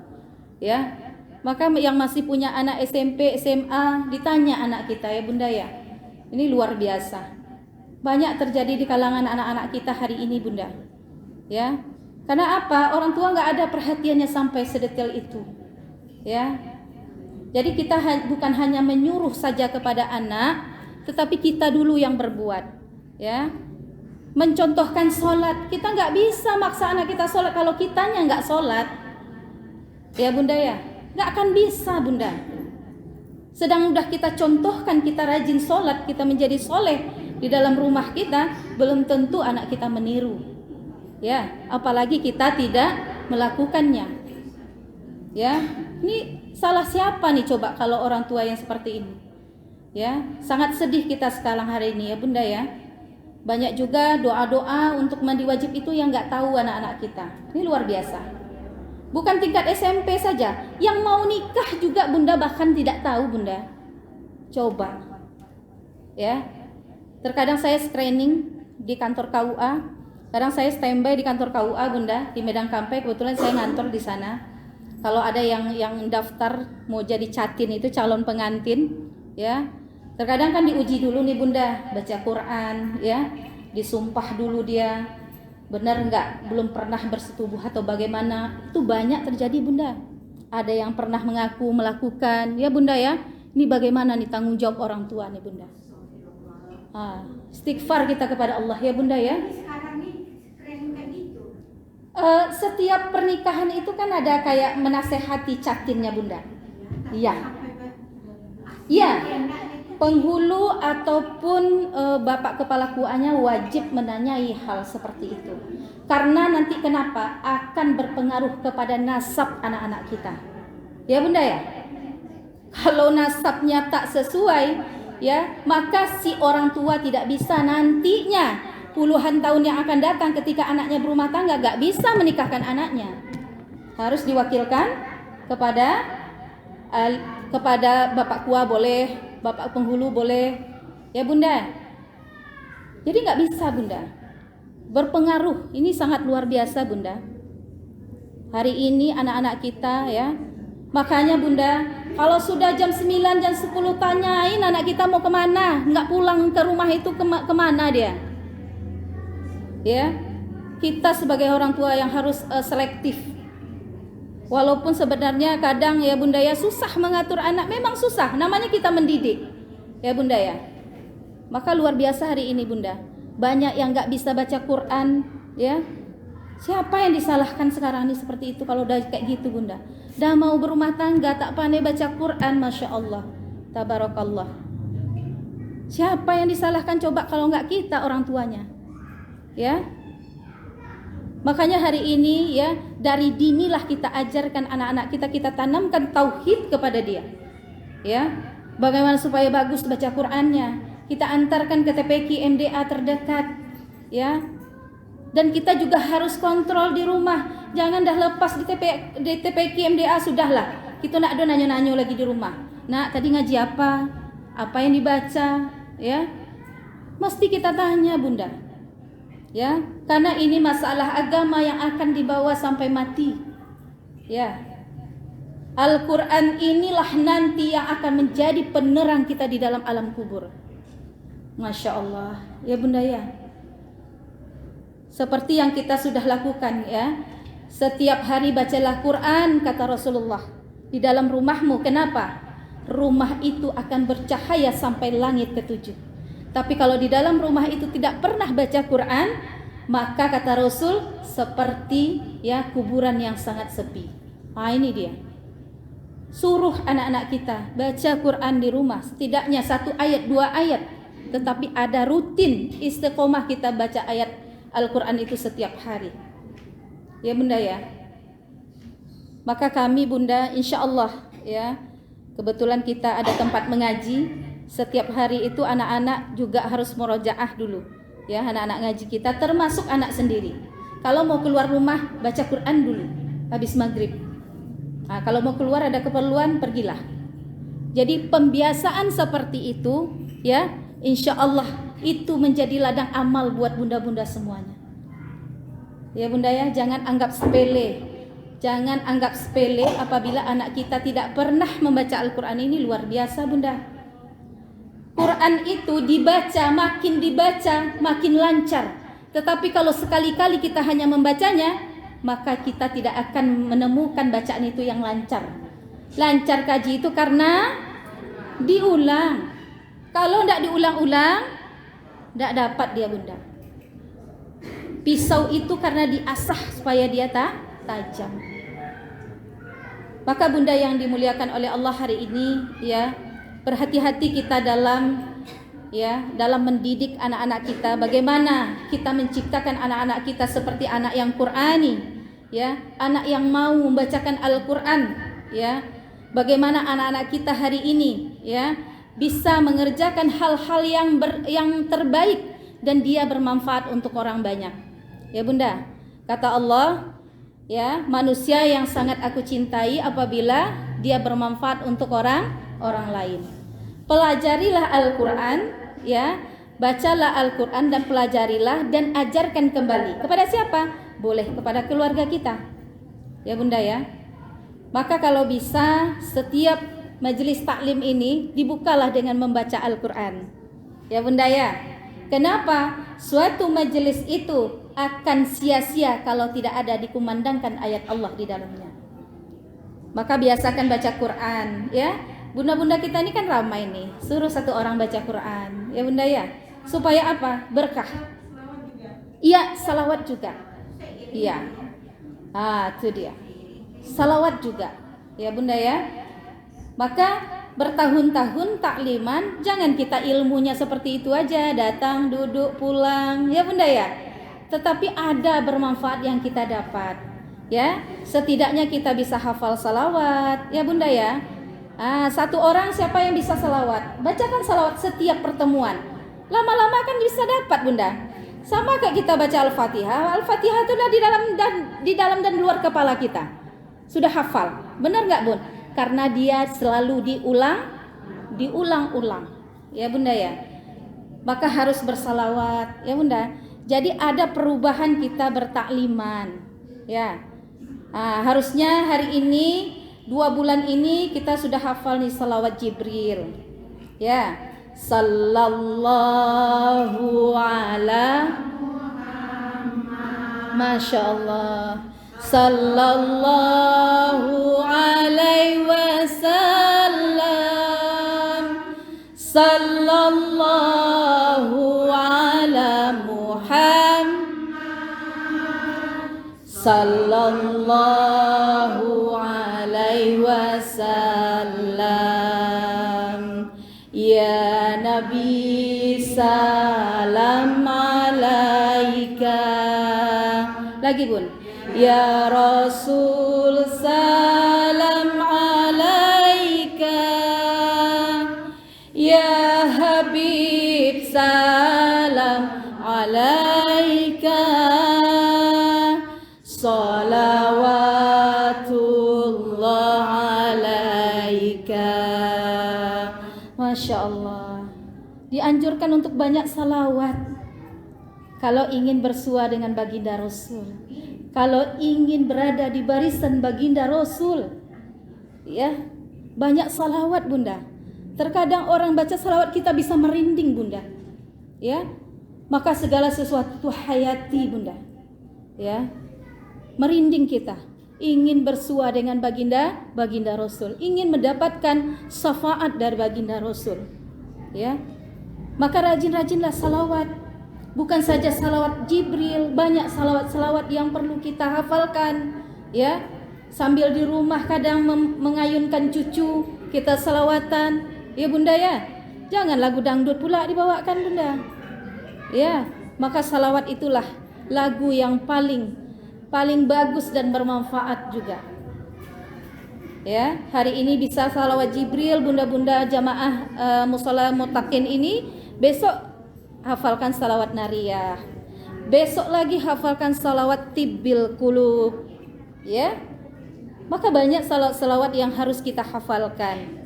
ya. Maka yang masih punya anak SMP, SMA, ditanya anak kita ya Bunda ya. Ini luar biasa. Banyak terjadi di kalangan anak-anak kita hari ini Bunda, ya. Karena apa? Orang tua nggak ada perhatiannya sampai sedetail itu, ya. Jadi kita bukan hanya menyuruh saja kepada anak, tetapi kita dulu yang berbuat, ya. mencontohkan sholat. Kita nggak bisa maksa anak kita sholat kalau kitanya nggak sholat. Ya bunda ya, nggak akan bisa bunda. Sedang udah kita contohkan, kita rajin sholat, kita menjadi soleh di dalam rumah kita, belum tentu anak kita meniru. Ya, apalagi kita tidak melakukannya. Ya, ini salah siapa nih coba kalau orang tua yang seperti ini? Ya, sangat sedih kita sekarang hari ini ya bunda ya. Banyak juga doa-doa untuk mandi wajib itu yang nggak tahu anak-anak kita. Ini luar biasa. Bukan tingkat SMP saja, yang mau nikah juga bunda bahkan tidak tahu bunda. Coba, ya. Terkadang saya screening di kantor KUA, kadang saya standby di kantor KUA bunda di Medan Kampai. Kebetulan saya ngantor di sana. Kalau ada yang daftar mau jadi catin itu calon pengantin, ya. Terkadang kan diuji dulu nih bunda, baca Quran, ya, disumpah dulu dia, benar enggak, belum pernah bersetubuh atau bagaimana. Itu banyak terjadi bunda. Ada yang pernah mengaku melakukan, ya bunda ya. Ini bagaimana nih tanggung jawab orang tua nih bunda. Istighfar kita kepada Allah ya bunda ya. Sekarang nih keren kayak gitu. Setiap pernikahan itu kan ada kayak menasehati catinnya bunda. Iya. Iya. Penghulu ataupun bapak kepala KUA-nya wajib menanyai hal seperti itu. Karena nanti kenapa? Akan berpengaruh kepada nasab anak-anak kita. Ya bunda ya? Kalau nasabnya tak sesuai, ya, maka si orang tua tidak bisa nantinya puluhan tahun yang akan datang ketika anaknya berumah tangga gak bisa menikahkan anaknya. Harus diwakilkan kepada bapak KUA boleh, bapak penghulu boleh, ya bunda. Jadi nggak bisa bunda, berpengaruh. Ini sangat luar biasa bunda. Hari ini anak-anak kita ya, makanya bunda, kalau sudah jam 9, jam 10 tanyain anak kita mau kemana, nggak pulang ke rumah itu kemana dia. Ya, kita sebagai orang tua yang harus selektif. Walaupun sebenarnya kadang ya bunda ya susah mengatur anak, memang susah, namanya kita mendidik ya bunda ya. Maka luar biasa hari ini bunda, banyak yang gak bisa baca Quran ya. Siapa yang disalahkan sekarang ini seperti itu kalau udah kayak gitu bunda. Dah mau berumah tangga tak pandai baca Quran, Masya Allah, Tabarakallah. Siapa yang disalahkan coba kalau gak kita orang tuanya ya. Makanya hari ini ya, dari dinilah kita ajarkan anak-anak kita, kita tanamkan tauhid kepada dia. Ya. Bagaimana supaya bagus baca Qur'annya? Kita antarkan ke TPQ MDA terdekat, ya. Dan kita juga harus kontrol di rumah. Jangan dah lepas di TPQ MDA sudahlah. Kita nak ada nanya-nanya lagi di rumah. Nak, tadi ngaji apa? Apa yang dibaca? Ya. Mesti kita tanya, bunda. Ya, karena ini masalah agama yang akan dibawa sampai mati. Ya. Al-Qur'an inilah nanti yang akan menjadi penerang kita di dalam alam kubur. Masya Allah, ya bunda ya. Seperti yang kita sudah lakukan ya. Setiap hari bacalah Quran, kata Rasulullah, di dalam rumahmu. Kenapa? Rumah itu akan bercahaya sampai langit ketujuh. Tapi kalau di dalam rumah itu tidak pernah baca Quran, maka kata Rasul seperti ya kuburan yang sangat sepi. Ini dia. Suruh anak-anak kita baca Quran di rumah, setidaknya 1 ayat 2 ayat, tetapi ada rutin istiqomah kita baca ayat Al-Quran itu setiap hari. Ya bunda ya. Maka kami bunda insya Allah ya, kebetulan kita ada tempat mengaji. Setiap hari itu anak-anak juga harus murojaah dulu. Ya, anak-anak ngaji kita termasuk anak sendiri. Kalau mau keluar rumah baca Quran dulu habis maghrib. Nah, kalau mau keluar ada keperluan pergilah. Jadi pembiasaan seperti itu ya, insya Allah itu menjadi ladang amal buat bunda-bunda semuanya. Ya bunda ya, jangan anggap sepele. Jangan anggap sepele apabila anak kita tidak pernah membaca Al-Quran. Ini luar biasa bunda. Quran itu dibaca makin lancar. Tetapi kalau sekali-kali kita hanya membacanya, maka kita tidak akan menemukan bacaan itu yang lancar. Lancar kaji itu karena diulang. Kalau tidak diulang-ulang, tidak dapat dia bunda. Pisau itu karena diasah supaya dia tajam. Maka bunda yang dimuliakan oleh Allah hari ini, ya, berhati-hati kita dalam mendidik anak-anak kita. Bagaimana kita menciptakan anak-anak kita seperti anak yang Qur'ani, ya, anak yang mau membacakan Al-Qur'an, ya. Bagaimana anak-anak kita hari ini, ya, bisa mengerjakan hal-hal yang terbaik dan dia bermanfaat untuk orang banyak. Ya bunda, kata Allah, ya, manusia yang sangat aku cintai apabila dia bermanfaat untuk orang lain. Pelajarilah Al-Quran, ya, bacalah Al-Quran dan pelajarilah dan ajarkan kembali. Kepada siapa? Boleh kepada keluarga kita. Ya bunda ya. Maka kalau bisa setiap majelis taklim ini dibukalah dengan membaca Al-Quran. Ya bunda ya. Kenapa? Suatu majelis itu akan sia-sia kalau tidak ada dikumandangkan ayat Allah di dalamnya. Maka biasakan baca Quran, ya. Bunda-bunda kita ini kan ramai nih. Suruh satu orang baca Quran, ya bunda ya. Supaya apa? Berkah. Iya, salawat juga. Iya. Itu dia. Salawat juga. Ya bunda ya. Maka bertahun-tahun takliman, jangan kita ilmunya seperti itu aja, datang, duduk, pulang, ya bunda ya. Tetapi ada bermanfaat yang kita dapat, ya. Setidaknya kita bisa hafal salawat, ya bunda ya. Satu orang siapa yang bisa salawat? Bacakan salawat setiap pertemuan. Lama-lama kan bisa dapat bunda. Sama kayak kita baca Al-Fatihah. Al-Fatihah itu udah di dalam dan luar kepala kita. Sudah hafal. Benar nggak bun? Karena dia selalu diulang-ulang. Ya bunda ya. Maka harus bersalawat, ya bunda. Jadi ada perubahan kita bertakliman, ya. Harusnya hari ini 2 bulan ini kita sudah hafal nih salawat Jibril, ya. Sallallahu ala Masya Allah. Sallallahu alaihi wasallam. Sallallahu ala Sallallahu alaihi wasallam. Ya Nabi salam alaika. Lagi bun. Ya Rasul salam alaika. Ya Habib salam alaika. Salawatullah alaika. Masya Allah. Dianjurkan untuk banyak salawat kalau ingin bersua dengan baginda Rasul, kalau ingin berada di barisan baginda Rasul, ya, banyak salawat bunda. Terkadang orang baca salawat kita bisa merinding bunda, ya. Maka segala sesuatu hayati bunda, ya. Merinding kita, ingin bersua dengan baginda Rasul, ingin mendapatkan syafaat dari baginda Rasul, ya. Maka rajin-rajinlah salawat. Bukan saja salawat Jibril, banyak salawat-salawat yang perlu kita hafalkan, ya. Sambil di rumah kadang mengayunkan cucu, kita salawatan, ya bunda ya. Jangan lagu dangdut pula dibawakan bunda, ya. Maka salawat itulah lagu yang paling bagus dan bermanfaat juga. Ya, hari ini bisa salawat Jibril bunda-bunda jamaah mushola mutakin ini, besok hafalkan salawat nariyah. Besok lagi hafalkan salawat tibbil qulub. Ya. Maka banyak salawat yang harus kita hafalkan.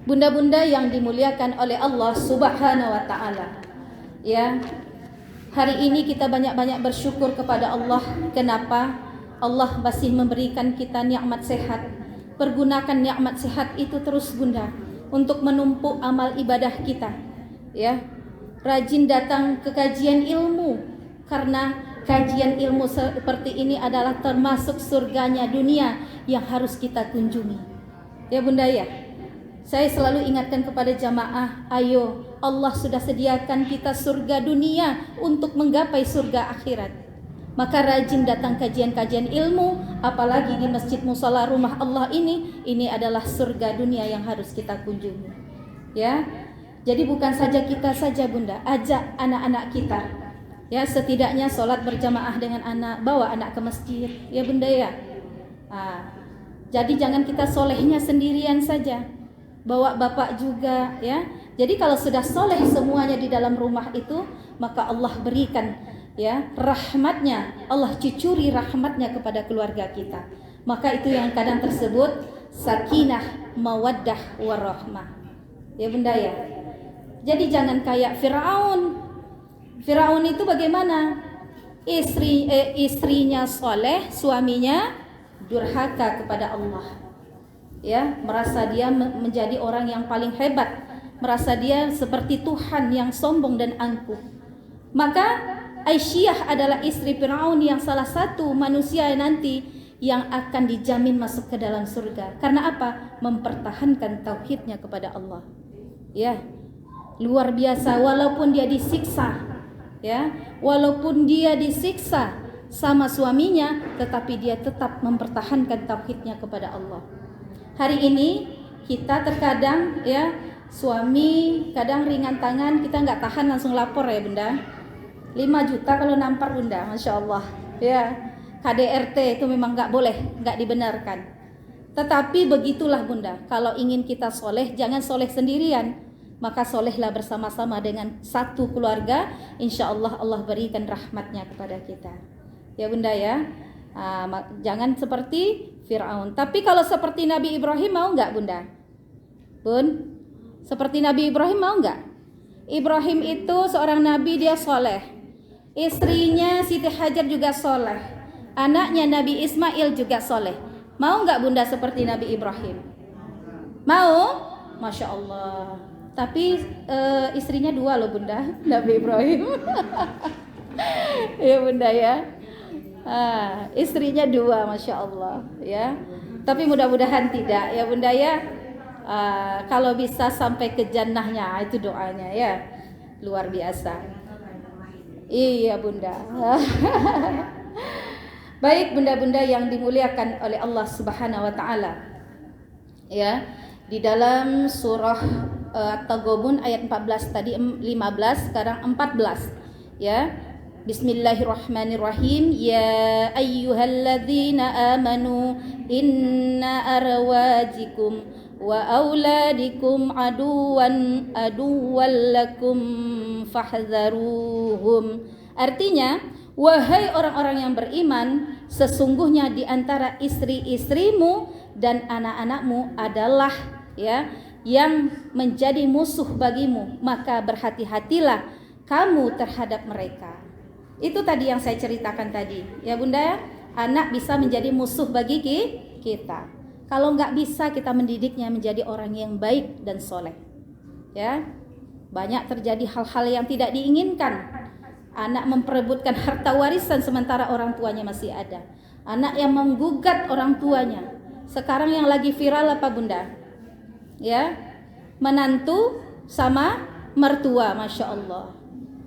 Bunda-bunda yang dimuliakan oleh Allah Subhanahu wa taala. Ya. Hari ini kita banyak-banyak bersyukur kepada Allah. Kenapa? Allah masih memberikan kita nikmat sehat. Pergunakan nikmat sehat itu terus bunda untuk menumpuk amal ibadah kita. Ya. Rajin datang ke kajian ilmu, karena kajian ilmu seperti ini adalah termasuk surganya dunia yang harus kita kunjungi. Ya bunda ya. Saya selalu ingatkan kepada jamaah, ayo, Allah sudah sediakan kita surga dunia untuk menggapai surga akhirat. Maka rajin datang kajian-kajian ilmu, apalagi di Masjid Mushola Rumah Allah ini adalah surga dunia yang harus kita kunjungi. Ya. Jadi bukan saja kita saja Bunda, ajak anak-anak kita. Ya, setidaknya sholat berjamaah dengan anak, bawa anak ke masjid, ya Bunda ya. Jadi jangan kita solehnya sendirian saja, bawa bapak juga ya. Jadi kalau sudah soleh semuanya di dalam rumah itu, maka Allah berikan ya rahmatnya, Allah cucuri rahmatnya kepada keluarga kita. Maka itu yang kadang tersebut sakinah, mawaddah, warahmah. Ya Bunda ya. Jadi jangan kayak Firaun. Firaun itu bagaimana? Istrinya soleh, suaminya durhaka kepada Allah. Ya, merasa dia menjadi orang yang paling hebat, merasa dia seperti Tuhan yang sombong dan angkuh. Maka Aisyah adalah istri Firaun yang salah satu manusia nanti yang akan dijamin masuk ke dalam surga. Karena apa? Mempertahankan tauhidnya kepada Allah. Ya, luar biasa. Walaupun dia disiksa, ya, walaupun dia disiksa sama suaminya, tetapi dia tetap mempertahankan tauhidnya kepada Allah. Hari ini kita terkadang ya, suami kadang ringan tangan, kita nggak tahan langsung lapor ya Bunda. 5 juta kalau nampar Bunda, Masya Allah ya. KDRT itu memang nggak boleh, nggak dibenarkan. Tetapi begitulah Bunda, kalau ingin kita soleh, jangan soleh sendirian, maka solehlah bersama-sama dengan satu keluarga. Insya Allah Allah berikan rahmatnya kepada kita. Ya Bunda ya, jangan seperti Firaun. Tapi kalau seperti Nabi Ibrahim mau nggak Bunda? Bun, seperti Nabi Ibrahim mau nggak? Ibrahim itu seorang nabi, dia soleh. Istrinya Siti Hajar juga soleh. Anaknya Nabi Ismail juga soleh. Mau nggak Bunda seperti Nabi Ibrahim? Mau? Masya Allah. Tapi istrinya 2 loh Bunda, Nabi Ibrahim. Ya Bunda ya. Istrinya 2, Masya Allah ya. Tapi mudah-mudahan tidak ya Bunda ya. Kalau bisa sampai ke jannahnya, itu doanya ya. Luar biasa. Iya Bunda. Baik Bunda-bunda yang dimuliakan oleh Allah Subhanahu wa taala. Ya, di dalam surah At-Taghabun ayat 14 tadi 15, sekarang 14 ya. Bismillahirrahmanirrahim. Ya ayyuhalladzina amanu inna arwajikum wa auladikum aduwan lakum fahdharuhum. Artinya, wahai orang-orang yang beriman, sesungguhnya di antara istri-istrimu dan anak-anakmu adalah ya yang menjadi musuh bagimu, maka berhati-hatilah kamu terhadap mereka. Itu tadi yang saya ceritakan tadi ya Bunda. Anak bisa menjadi musuh bagi kita kalau nggak bisa kita mendidiknya menjadi orang yang baik dan soleh ya. Banyak terjadi hal-hal yang tidak diinginkan. Anak memperebutkan harta warisan sementara orang tuanya masih ada. Anak yang menggugat orang tuanya. Sekarang yang lagi viral apa Bunda? Ya, menantu sama mertua, Masya Allah.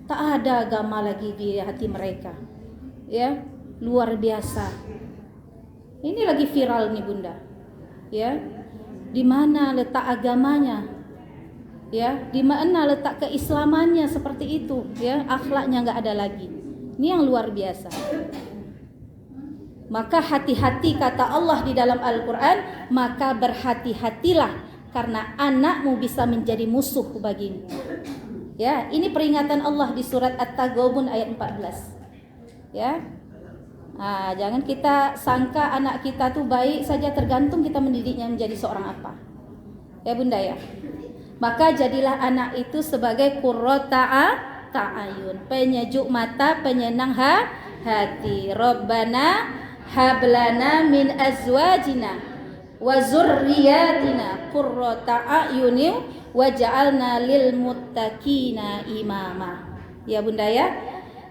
Tak ada agama lagi di hati mereka. Ya, luar biasa. Ini lagi viral nih Bunda. Ya, di mana letak agamanya? Ya, di mana letak keislamannya seperti itu? Ya, akhlaknya nggak ada lagi. Ini yang luar biasa. Maka hati-hati kata Allah di dalam Al-Quran, maka berhati-hatilah karena anakmu bisa menjadi musuh bagimu. Ya, ini peringatan Allah di surat At-Taghabun ayat 14. Ya. Jangan kita sangka anak kita tuh baik saja, tergantung kita mendidiknya menjadi seorang apa. Ya Bunda ya. Maka jadilah anak itu sebagai qurrata a'yun, penyejuk mata, penyenang hati. Rabbana hablana min azwajina wa zurriyatina qurrata a'yunin waj'alna lil muttaqina imama. Ya Bunda ya.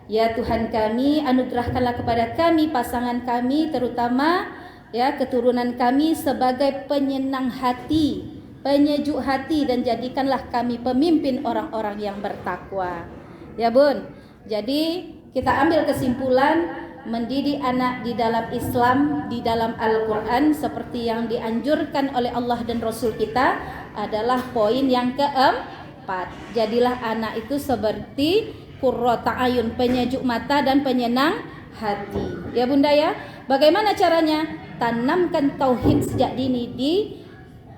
Ya Tuhan kami, anugerahkanlah kepada kami pasangan kami, terutama ya keturunan kami sebagai penyenang hati, penyejuk hati, dan jadikanlah kami pemimpin orang-orang yang bertakwa. Ya Bun, jadi kita ambil kesimpulan, mendidik anak di dalam Islam, di dalam Al-Quran seperti yang dianjurkan oleh Allah dan Rasul kita adalah poin yang keempat. Jadilah anak itu seperti qurrata ayun, penyejuk mata dan penyenang hati. Ya Bunda ya, bagaimana caranya? Tanamkan tauhid sejak dini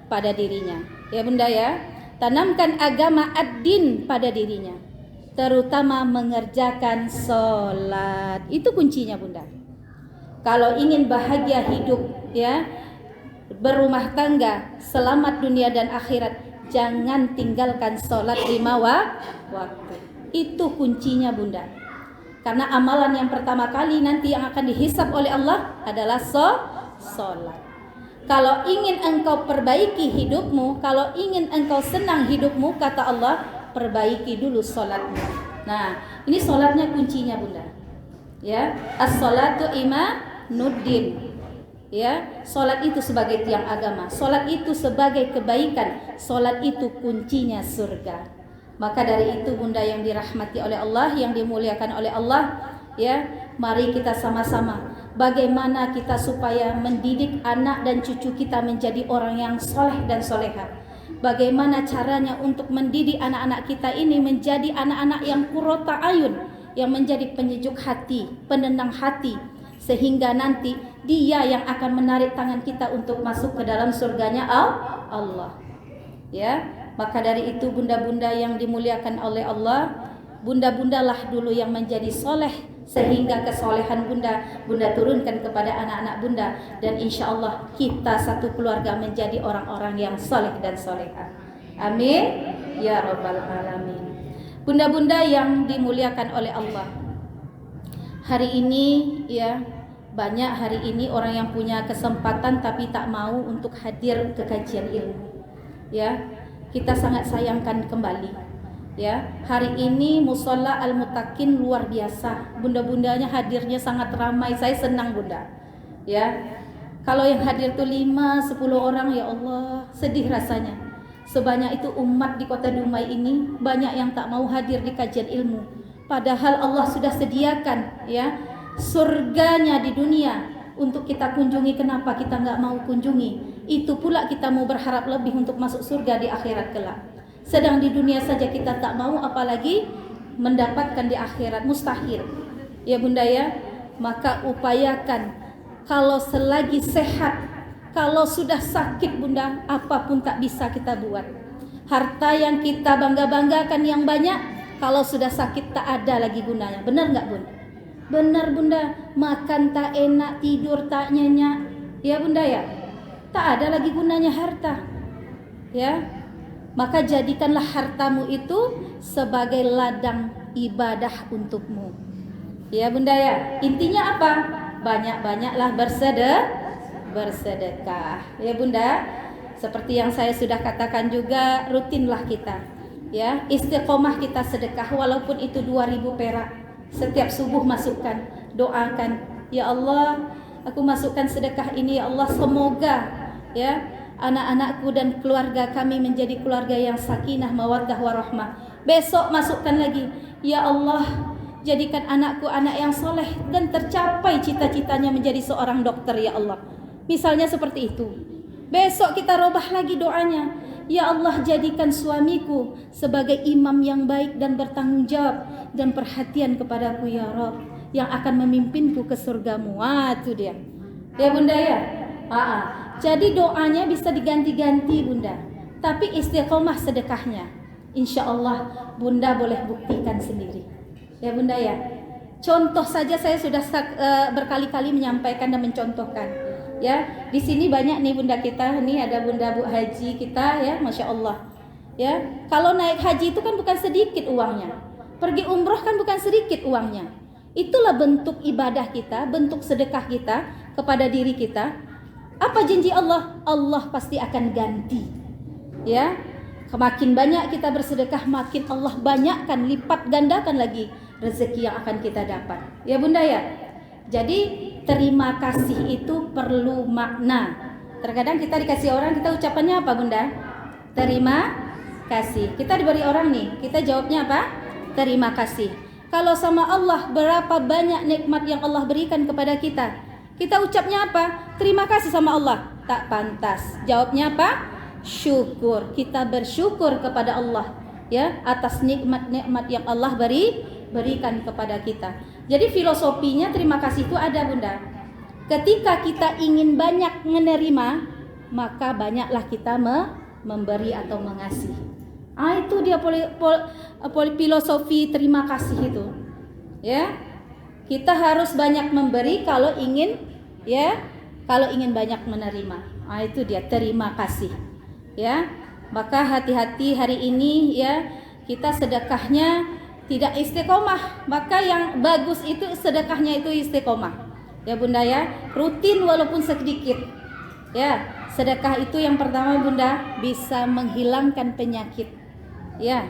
pada dirinya. Ya Bunda ya, tanamkan agama ad-din pada dirinya, terutama mengerjakan sholat. Itu kuncinya Bunda. Kalau ingin bahagia hidup, ya, berumah tangga, selamat dunia dan akhirat, jangan tinggalkan sholat 5 waktu. Itu kuncinya Bunda. Karena amalan yang pertama kali nanti yang akan dihisab oleh Allah adalah sholat. Kalau ingin engkau perbaiki hidupmu, kalau ingin engkau senang hidupmu, kata Allah, perbaiki dulu sholatmu. Nah, ini sholatnya kuncinya Bunda. Ya, as-sholatu imanuddin. Ya, sholat itu sebagai tiang agama, sholat itu sebagai kebaikan, sholat itu kuncinya surga. Maka dari itu Bunda yang dirahmati oleh Allah, yang dimuliakan oleh Allah, ya, mari kita sama-sama bagaimana kita supaya mendidik anak dan cucu kita menjadi orang yang soleh dan soleha. Bagaimana caranya untuk mendidik anak-anak kita ini menjadi anak-anak yang qurrata ayun, yang menjadi penyejuk hati, penenang hati, sehingga nanti dia yang akan menarik tangan kita untuk masuk ke dalam surganya Allah. Ya, maka dari itu bunda-bunda yang dimuliakan oleh Allah, bunda-bundalah dulu yang menjadi soleh, sehingga kesolehan bunda turunkan kepada anak-anak bunda, dan insya Allah kita satu keluarga menjadi orang-orang yang soleh dan soleha. Amin ya rabbal alamin. Bunda-bunda yang dimuliakan oleh Allah, hari ini ya, banyak hari ini orang yang punya kesempatan tapi tak mau untuk hadir ke kajian ilmu. Ya, kita sangat sayangkan kembali. Ya, hari ini Musholla Al-Muttaqin luar biasa. Bunda-bundanya hadirnya sangat ramai. Saya senang Bunda. Ya. Kalau yang hadir tuh 5-10 orang, ya Allah, sedih rasanya. Sebanyak itu umat di Kota Dumai ini, banyak yang tak mau hadir di kajian ilmu. Padahal Allah sudah sediakan ya surganya di dunia untuk kita kunjungi. Kenapa kita nggak mau kunjungi? Itu pula kita mau berharap lebih untuk masuk surga di akhirat kelak. Sedang di dunia saja kita tak mau, apalagi mendapatkan di akhirat, mustahil. Ya Bunda ya, maka upayakan kalau selagi sehat, kalau sudah sakit Bunda, apapun tak bisa kita buat. Harta yang kita bangga-banggakan yang banyak, kalau sudah sakit tak ada lagi gunanya. Benar nggak Bunda? Benar Bunda, makan tak enak, tidur tak nyenyak. Ya Bunda ya, tak ada lagi gunanya harta. Ya. Maka jadikanlah hartamu itu sebagai ladang ibadah untukmu. Ya Bunda ya, intinya apa? Banyak-banyaklah bersedekah. Ya Bunda, seperti yang saya sudah katakan juga, rutinlah kita. Ya, istiqomah kita sedekah walaupun itu 2.000 perak. Setiap subuh masukkan, doakan, ya Allah, aku masukkan sedekah ini ya Allah, semoga ya anak-anakku dan keluarga kami menjadi keluarga yang sakinah, mawaddah, warahmah. Besok masukkan lagi, ya Allah, jadikan anakku anak yang soleh dan tercapai cita-citanya menjadi seorang dokter ya Allah. Misalnya seperti itu. Besok kita robah lagi doanya, ya Allah, jadikan suamiku sebagai imam yang baik dan bertanggung jawab dan perhatian kepadaku ya Rabb, yang akan memimpinku ke surgamu. Wah, itu dia. Ya Bunda ya. Jadi doanya bisa diganti-ganti Bunda, tapi istiqomah sedekahnya insya Allah Bunda boleh buktikan sendiri. Ya Bunda ya. Contoh saja saya sudah berkali-kali menyampaikan dan mencontohkan. Ya, di sini banyak nih Bunda kita, nih ada Bunda Bu Haji kita ya, Masya Allah. Ya, kalau naik haji itu kan bukan sedikit uangnya. Pergi umroh kan bukan sedikit uangnya. Itulah bentuk ibadah kita, bentuk sedekah kita kepada diri kita. Apa janji Allah? Allah pasti akan ganti. Ya, semakin banyak kita bersedekah, makin Allah banyakkan, lipat gandakan lagi rezeki yang akan kita dapat. Ya Bunda ya. Jadi terima kasih itu perlu makna. Terkadang kita dikasih orang, kita ucapannya apa Bunda? Terima kasih. Kita diberi orang nih, kita jawabnya apa? Terima kasih. Kalau sama Allah, berapa banyak nikmat yang Allah berikan kepada kita, kita ucapnya apa? Terima kasih sama Allah. Tak pantas. Jawabnya apa? Syukur. Kita bersyukur kepada Allah ya atas nikmat-nikmat yang Allah berikan kepada kita. Jadi filosofinya terima kasih itu ada, Bunda. Ketika kita ingin banyak menerima, maka banyaklah kita memberi atau mengasih. Itu dia filosofi terima kasih itu. Ya. Kita harus banyak memberi kalau ingin banyak menerima. Itu dia terima kasih. Ya. Maka hati-hati hari ini ya, kita sedekahnya tidak istiqomah. Maka yang bagus itu sedekahnya itu istiqomah. Ya Bunda ya, rutin walaupun sedikit. Ya. Sedekah itu yang pertama Bunda bisa menghilangkan penyakit. Ya,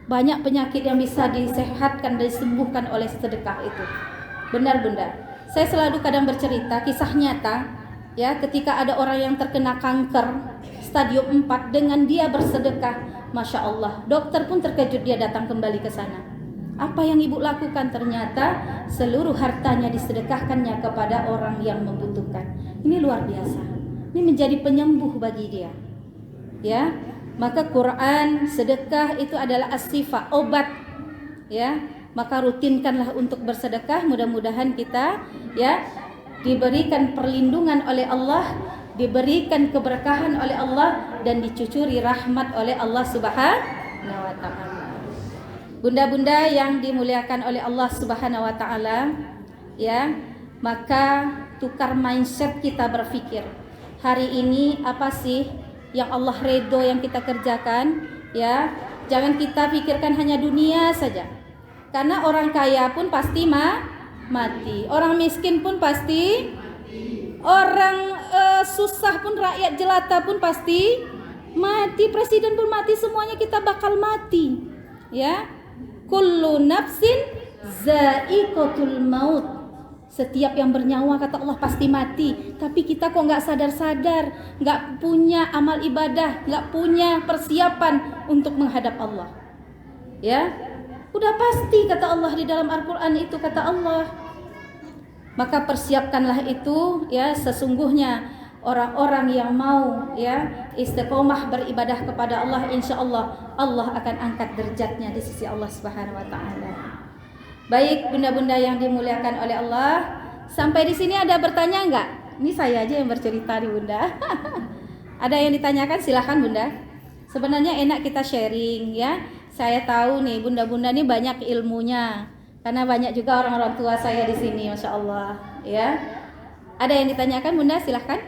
banyak penyakit yang bisa disehatkan dan disembuhkan oleh sedekah itu. Benar Bunda. Saya selalu kadang bercerita kisah nyata. Ya, ketika ada orang yang terkena kanker stadium 4 dengan dia bersedekah, Masya Allah, dokter pun terkejut dia datang kembali ke sana. Apa yang ibu lakukan? Ternyata seluruh hartanya disedekahkannya kepada orang yang membutuhkan. Ini luar biasa. Ini menjadi penyembuh bagi dia. Ya, maka Quran, sedekah itu adalah as-sifa, obat. Ya, maka rutinkanlah untuk bersedekah. Mudah-mudahan kita ya diberikan perlindungan oleh Allah, diberikan keberkahan oleh Allah dan dicucuri rahmat oleh Allah Subhanahu wa taala. Bunda-bunda yang dimuliakan oleh Allah Subhanahu wa taala, ya, maka tukar mindset kita berpikir. Hari ini apa sih yang Allah redho yang kita kerjakan? Ya, jangan kita pikirkan hanya dunia saja. Karena orang kaya pun pasti mati. Orang miskin pun pasti. Orang susah pun, rakyat jelata pun pasti mati. Presiden pun mati. Semuanya kita bakal mati. Ya, kullu nafsin za'iqatul maut. Setiap yang bernyawa kata Allah pasti mati. Tapi kita kok gak sadar-sadar, gak punya amal ibadah, gak punya persiapan untuk menghadap Allah. Ya, udah pasti kata Allah di dalam Al-Quran itu kata Allah. Maka persiapkanlah itu ya, sesungguhnya orang-orang yang mau ya istiqomah beribadah kepada Allah, insya Allah Allah akan angkat derajatnya di sisi Allah Subhanahu wa taala. Baik bunda-bunda yang dimuliakan oleh Allah, sampai di sini ada bertanya enggak? Ini saya aja yang bercerita nih Bunda. Ada yang ditanyakan silahkan Bunda. Sebenarnya enak kita sharing ya. Saya tahu nih bunda-bunda nih banyak ilmunya. Karena banyak juga orang-orang tua saya di sini, Masya Allah ya. Ada yang ditanyakan Bunda, silahkan.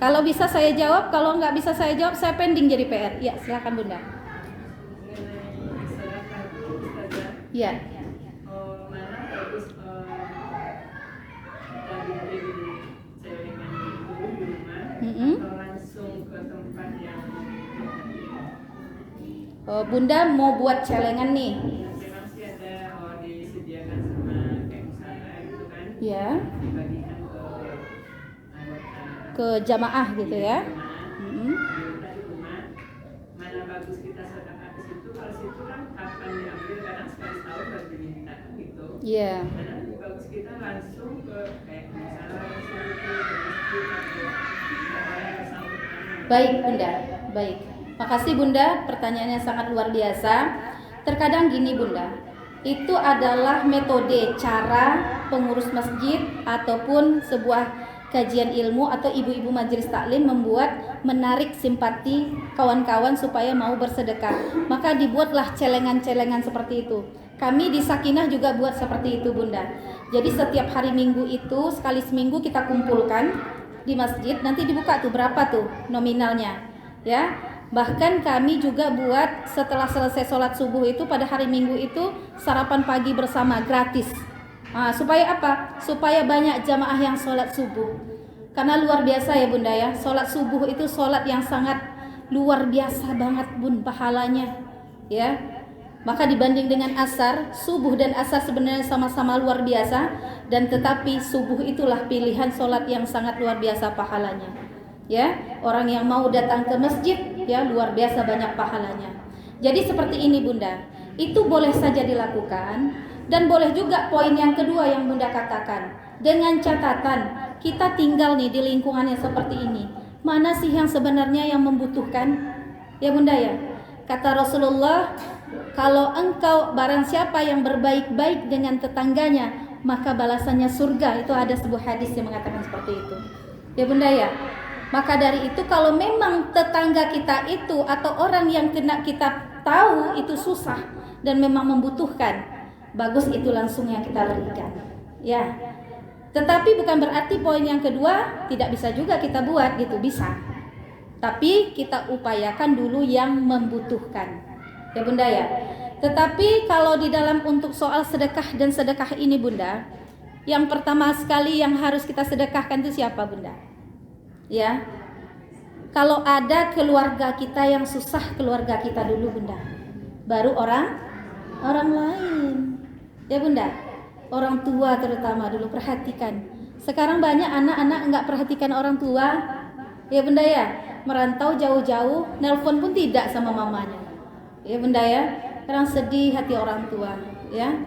Kalau bisa saya jawab, kalau nggak bisa saya jawab, saya pending jadi PR. Ya silahkan Bunda. Ya. Mana bagus dari celengan itu di rumah atau langsung ke tempat yang Bunda mau buat celengan nih. memang sih ada disediakan sama kayak misalnya gitu kan? Ya. Dibagikan ke anggota Ke jamaah gitu ya. di rumah. Mana bagus kita sedekah ke situ? Kalau situ kan kapan diambil? Kadang sekali setahun baru diminta gitu. Iya. Karena lebih bagus kita langsung ke kayak misalnya langsung ke masjid atau orang yang bersangkutan. Baik Bunda, baik. Makasih Bunda, pertanyaannya sangat luar biasa. Terkadang gini Bunda, itu adalah metode cara pengurus masjid ataupun sebuah kajian ilmu atau ibu-ibu majelis taklim membuat menarik simpati kawan-kawan supaya mau bersedekah. Maka dibuatlah celengan-celengan seperti itu. Kami di Sakinah juga buat seperti itu Bunda. Jadi setiap hari Minggu itu sekali seminggu kita kumpulkan di masjid, nanti dibuka tuh berapa tuh nominalnya ya. Bahkan kami juga buat setelah selesai sholat subuh itu pada hari Minggu itu sarapan pagi bersama gratis. Supaya apa? Supaya banyak jamaah yang sholat subuh. Karena luar biasa ya Bunda ya, sholat subuh itu sholat yang sangat luar biasa banget Bun pahalanya ya. Maka dibanding dengan asar, subuh dan asar sebenarnya sama-sama luar biasa, dan tetapi subuh itulah pilihan sholat yang sangat luar biasa pahalanya. Ya, orang yang mau datang ke masjid ya luar biasa banyak pahalanya. Jadi seperti ini Bunda, itu boleh saja dilakukan dan boleh juga poin yang kedua yang Bunda katakan. Dengan catatan kita tinggal nih di lingkungan yang seperti ini. Mana sih yang sebenarnya yang membutuhkan? Ya Bunda ya. Kata Rasulullah, kalau engkau barang siapa yang berbaik-baik dengan tetangganya, maka balasannya surga. Itu ada sebuah hadis yang mengatakan seperti itu. Ya Bunda ya. Maka dari itu kalau memang tetangga kita itu atau orang yang kena kita tahu itu susah dan memang membutuhkan, bagus itu langsung yang kita berikan. Ya. Tetapi bukan berarti poin yang kedua tidak bisa juga kita buat gitu, bisa. Tapi kita upayakan dulu yang membutuhkan. Ya Bunda ya. Tetapi kalau di dalam untuk soal sedekah dan sedekah ini Bunda, yang pertama sekali yang harus kita sedekahkan itu siapa Bunda? Ya, kalau ada keluarga kita yang susah, keluarga kita dulu Bunda, baru orang lain. Ya Bunda, orang tua terutama dulu perhatikan. Sekarang banyak anak-anak enggak perhatikan orang tua. Ya Bunda ya, merantau jauh-jauh, nelpon pun tidak sama mamanya. Ya Bunda ya, sekarang sedih hati orang tua. Ya,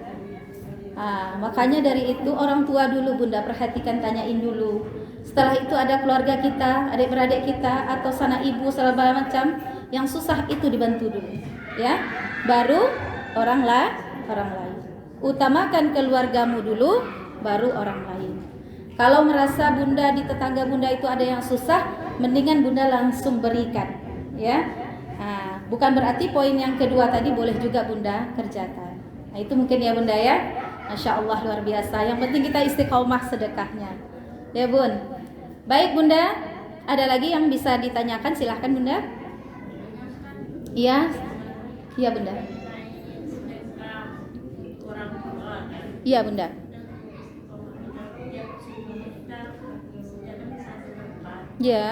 makanya dari itu orang tua dulu Bunda perhatikan, tanyain dulu. Setelah itu ada keluarga kita, adik-beradik kita atau sanak ibu segala macam yang susah itu dibantu dulu, ya. Baru orang lain. Utamakan keluargamu dulu, baru orang lain. Kalau merasa Bunda di tetangga Bunda itu ada yang susah, mendingan Bunda langsung berikan, ya. Bukan berarti poin yang kedua tadi boleh juga Bunda kerjakan. Nah, itu mungkin ya Bunda ya. Masya Allah luar biasa. Yang penting kita istiqomah sedekahnya, ya Bun. Baik Bunda, ada lagi yang bisa ditanyakan, silahkan Bunda. Iya, iya Bunda. Iya Bunda. Iya.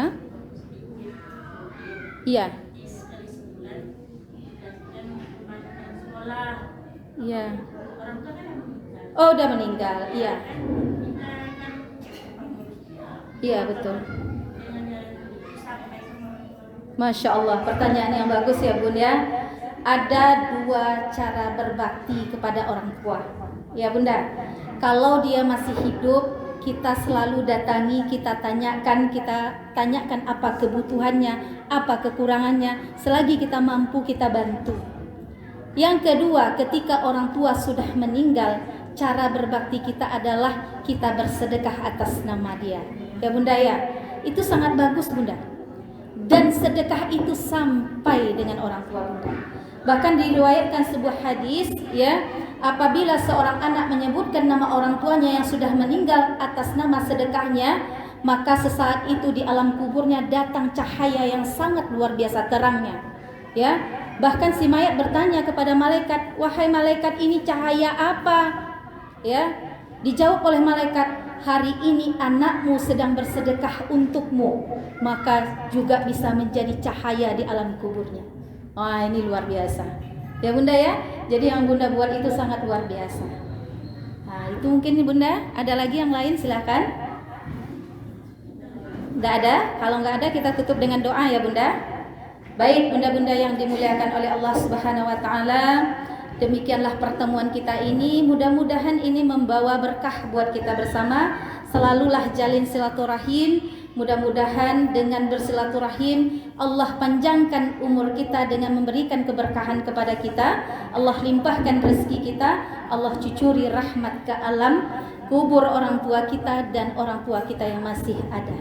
Iya. Iya. Oh, udah meninggal. Iya. Iya betul. Masya Allah, pertanyaan yang bagus ya Bun ya. Ada dua cara berbakti kepada orang tua. Ya Bunda, kalau dia masih hidup, kita selalu datangi, kita tanyakan apa kebutuhannya, apa kekurangannya. Selagi kita mampu, kita bantu. Yang kedua, ketika orang tua sudah meninggal, cara berbakti kita adalah kita bersedekah atas nama dia. Ya Bunda ya, itu sangat bagus Bunda. Dan sedekah itu sampai dengan orang tua Bunda. Bahkan diriwayatkan sebuah hadis ya, apabila seorang anak menyebutkan nama orang tuanya yang sudah meninggal atas nama sedekahnya, maka sesaat itu di alam kuburnya datang cahaya yang sangat luar biasa terangnya. Ya, bahkan si mayat bertanya kepada malaikat, "Wahai malaikat, ini cahaya apa?" Ya, dijawab oleh malaikat, "Hari ini anakmu sedang bersedekah untukmu, maka juga bisa menjadi cahaya di alam kuburnya." Wah, ini luar biasa. Ya Bunda ya, jadi yang Bunda buat itu sangat luar biasa. Nah, itu mungkin Bunda. Ada lagi yang lain, silakan. Tidak ada? Kalau nggak ada kita tutup dengan doa ya Bunda. Baik Bunda-bunda yang dimuliakan oleh Allah Subhanahu Wa Taala, demikianlah pertemuan kita ini. Mudah-mudahan ini membawa berkah buat kita bersama. Selalulah jalin silaturahim. Mudah-mudahan dengan bersilaturahim Allah panjangkan umur kita dengan memberikan keberkahan kepada kita. Allah limpahkan rezeki kita. Allah cucuri rahmat ke alam kubur orang tua kita dan orang tua kita yang masih ada.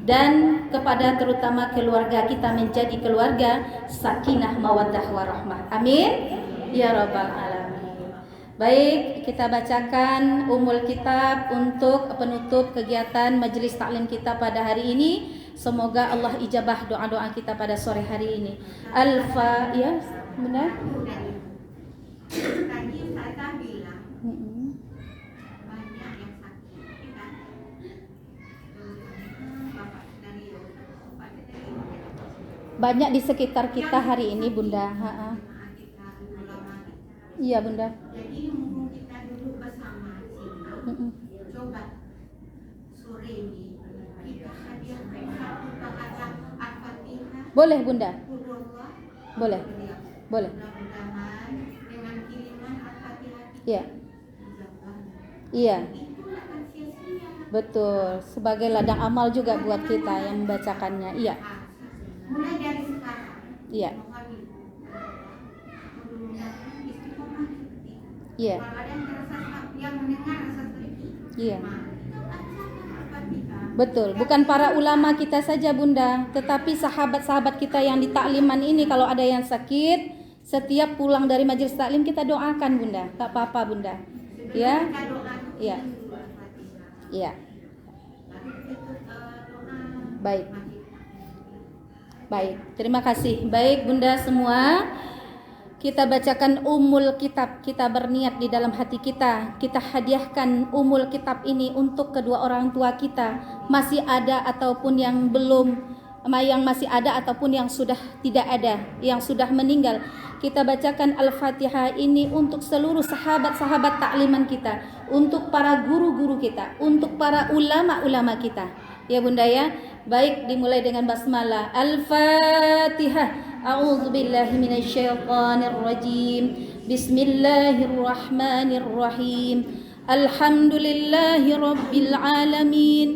Dan kepada terutama keluarga kita menjadi keluarga sakinah mawaddah warahmah. Amin ya rabbal alamin. Baik, kita bacakan umul kitab untuk penutup kegiatan majelis taklim kita pada hari ini. Semoga Allah ijabah doa-doa kita pada sore hari ini. Alfa, ya, benar? Tadi saya bilang banyak yang sakit, kan? Banyak di sekitar kita hari ini, Bunda. Iya, Bunda. Jadi mumpung kita duduk bersama sini, coba sore ini kita hadirkan satu Boleh Bunda, Qulullah. boleh, boleh. Mudah-mudahan dengan kiriman Al-Fatihah Iya, dijabah. iya, Itu nggak akan sia-sia. betul. Sebagai ladang amal juga buat kita yang membacakannya. Iya, Mulai dari sekarang. iya, Mohon ibu. Mudah-mudahan istiqomah kita. iya, Kalau ada yang yang mendengar rasa sedih, iya. bacakan Al-Fatihah. Betul, bukan para ulama kita saja Bunda, tetapi sahabat-sahabat kita yang di takliman ini kalau ada yang sakit, setiap pulang dari majelis taklim kita doakan Bunda, tak apa-apa Bunda. Ya, Kita doa Iya. dulu Al-Fatihah. iya, Lalu kita doa. baik, baik. Terima kasih. Baik Bunda semua, kita bacakan umul kitab, kita berniat di dalam hati kita, kita hadiahkan umul kitab ini untuk kedua orang tua kita, masih ada ataupun yang belum, yang masih ada ataupun yang sudah tidak ada, yang sudah meninggal. Kita bacakan Al-Fatihah ini untuk seluruh sahabat-sahabat takliman kita, untuk para guru-guru kita, untuk para ulama-ulama kita. Ya Bunda ya. Baik, dimulai dengan basmalah. Al-Fatihah. A'udzu billahi minasyaitonir rajim. Bismillahirrahmanirrahim. Alhamdulillahi rabbil alamin.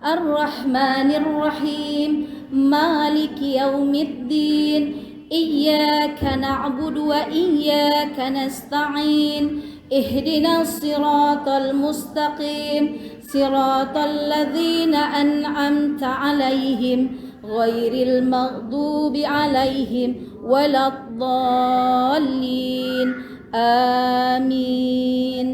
Ar-Rahmanir Rahim. Maliki yaumiddin. Iyyaka na'budu wa iyyaka nasta'in. Ihdinas siratal mustaqim. Siratal ladzina an'amta 'alaihim ghairil maghdubi 'alaihim waladdallin. Amin.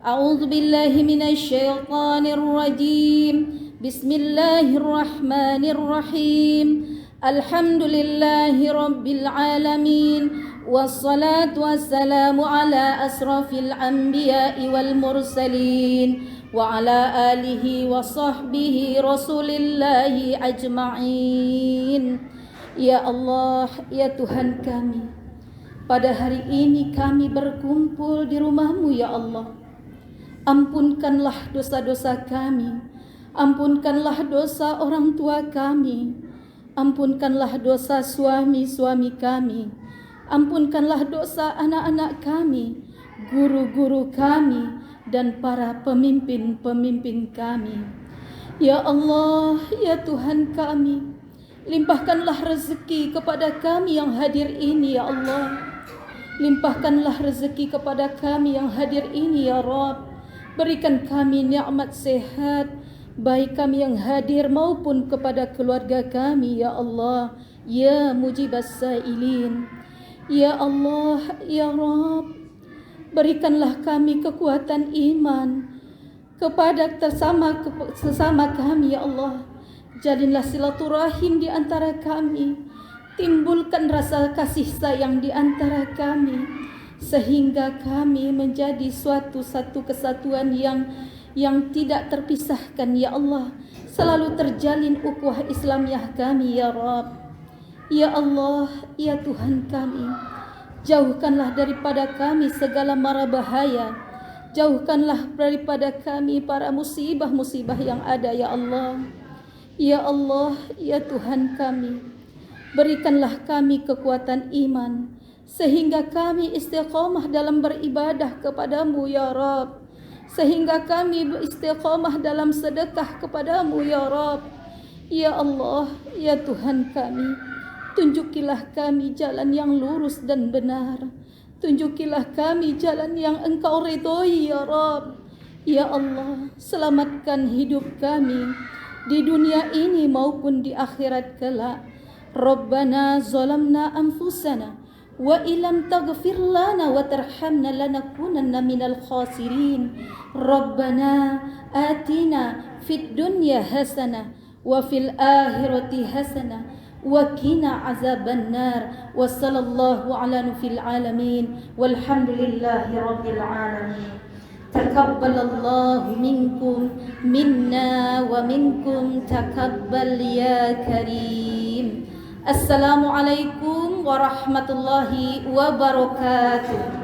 A'udzu billahi minasyaitonir rajim. Bismillahirrahmanirrahim. Alhamdulillahi rabbil alamin. Wassalatu wassalamu ala asrafil anbiya'i wal mursalin wa ala alihi wa sahbihi rasulillahi ajma'in. Ya Allah, ya Tuhan kami, pada hari ini kami berkumpul di rumah-Mu ya Allah. Ampunkanlah dosa-dosa kami, ampunkanlah dosa orang tua kami, ampunkanlah dosa suami-suami kami, ampunkanlah dosa anak-anak kami, guru-guru kami, dan para pemimpin-pemimpin kami. Ya Allah, ya Tuhan kami, limpahkanlah rezeki kepada kami yang hadir ini ya Allah. Limpahkanlah rezeki kepada kami yang hadir ini ya Rabb. Berikan kami nikmat sehat, baik kami yang hadir maupun kepada keluarga kami ya Allah. Ya Mujibas Sailin. Ya Allah, ya Rabb, berikanlah kami kekuatan iman kepada sesama kami ya Allah. Jalinlah silaturahim di antara kami, timbulkan rasa kasih sayang di antara kami, sehingga kami menjadi satu kesatuan yang tidak terpisahkan ya Allah. Selalu terjalin ukhuwah Islamiyah kami ya Rabb. Ya Allah, ya Tuhan kami, jauhkanlah daripada kami segala mara bahaya. Jauhkanlah daripada kami para musibah-musibah yang ada ya Allah. Ya Allah, ya Tuhan kami, berikanlah kami kekuatan iman, sehingga kami istiqamah dalam beribadah kepadamu ya Rabb, sehingga kami istiqamah dalam sedekah kepadamu ya Rabb. Ya Allah, ya Tuhan kami, tunjukilah kami jalan yang lurus dan benar. Tunjukilah kami jalan yang Engkau ridhoi ya Rabb. Ya Allah, selamatkan hidup kami di dunia ini maupun di akhirat kelak. Rabbana zalamna anfusana wa illam taghfir lana wa tarhamna lanakunanna minal khasirin. Rabbana atina fid dunya hasanah wa fil akhirati hasanah wa qina azabannar. Wa sallallahu ala nufil alamin walhamdulillahi rabbil alamin. Taqabbalallahu minkum minna wa minkum taqabbal ya karim. Assalamualaikum warahmatullahi wabarakatuh.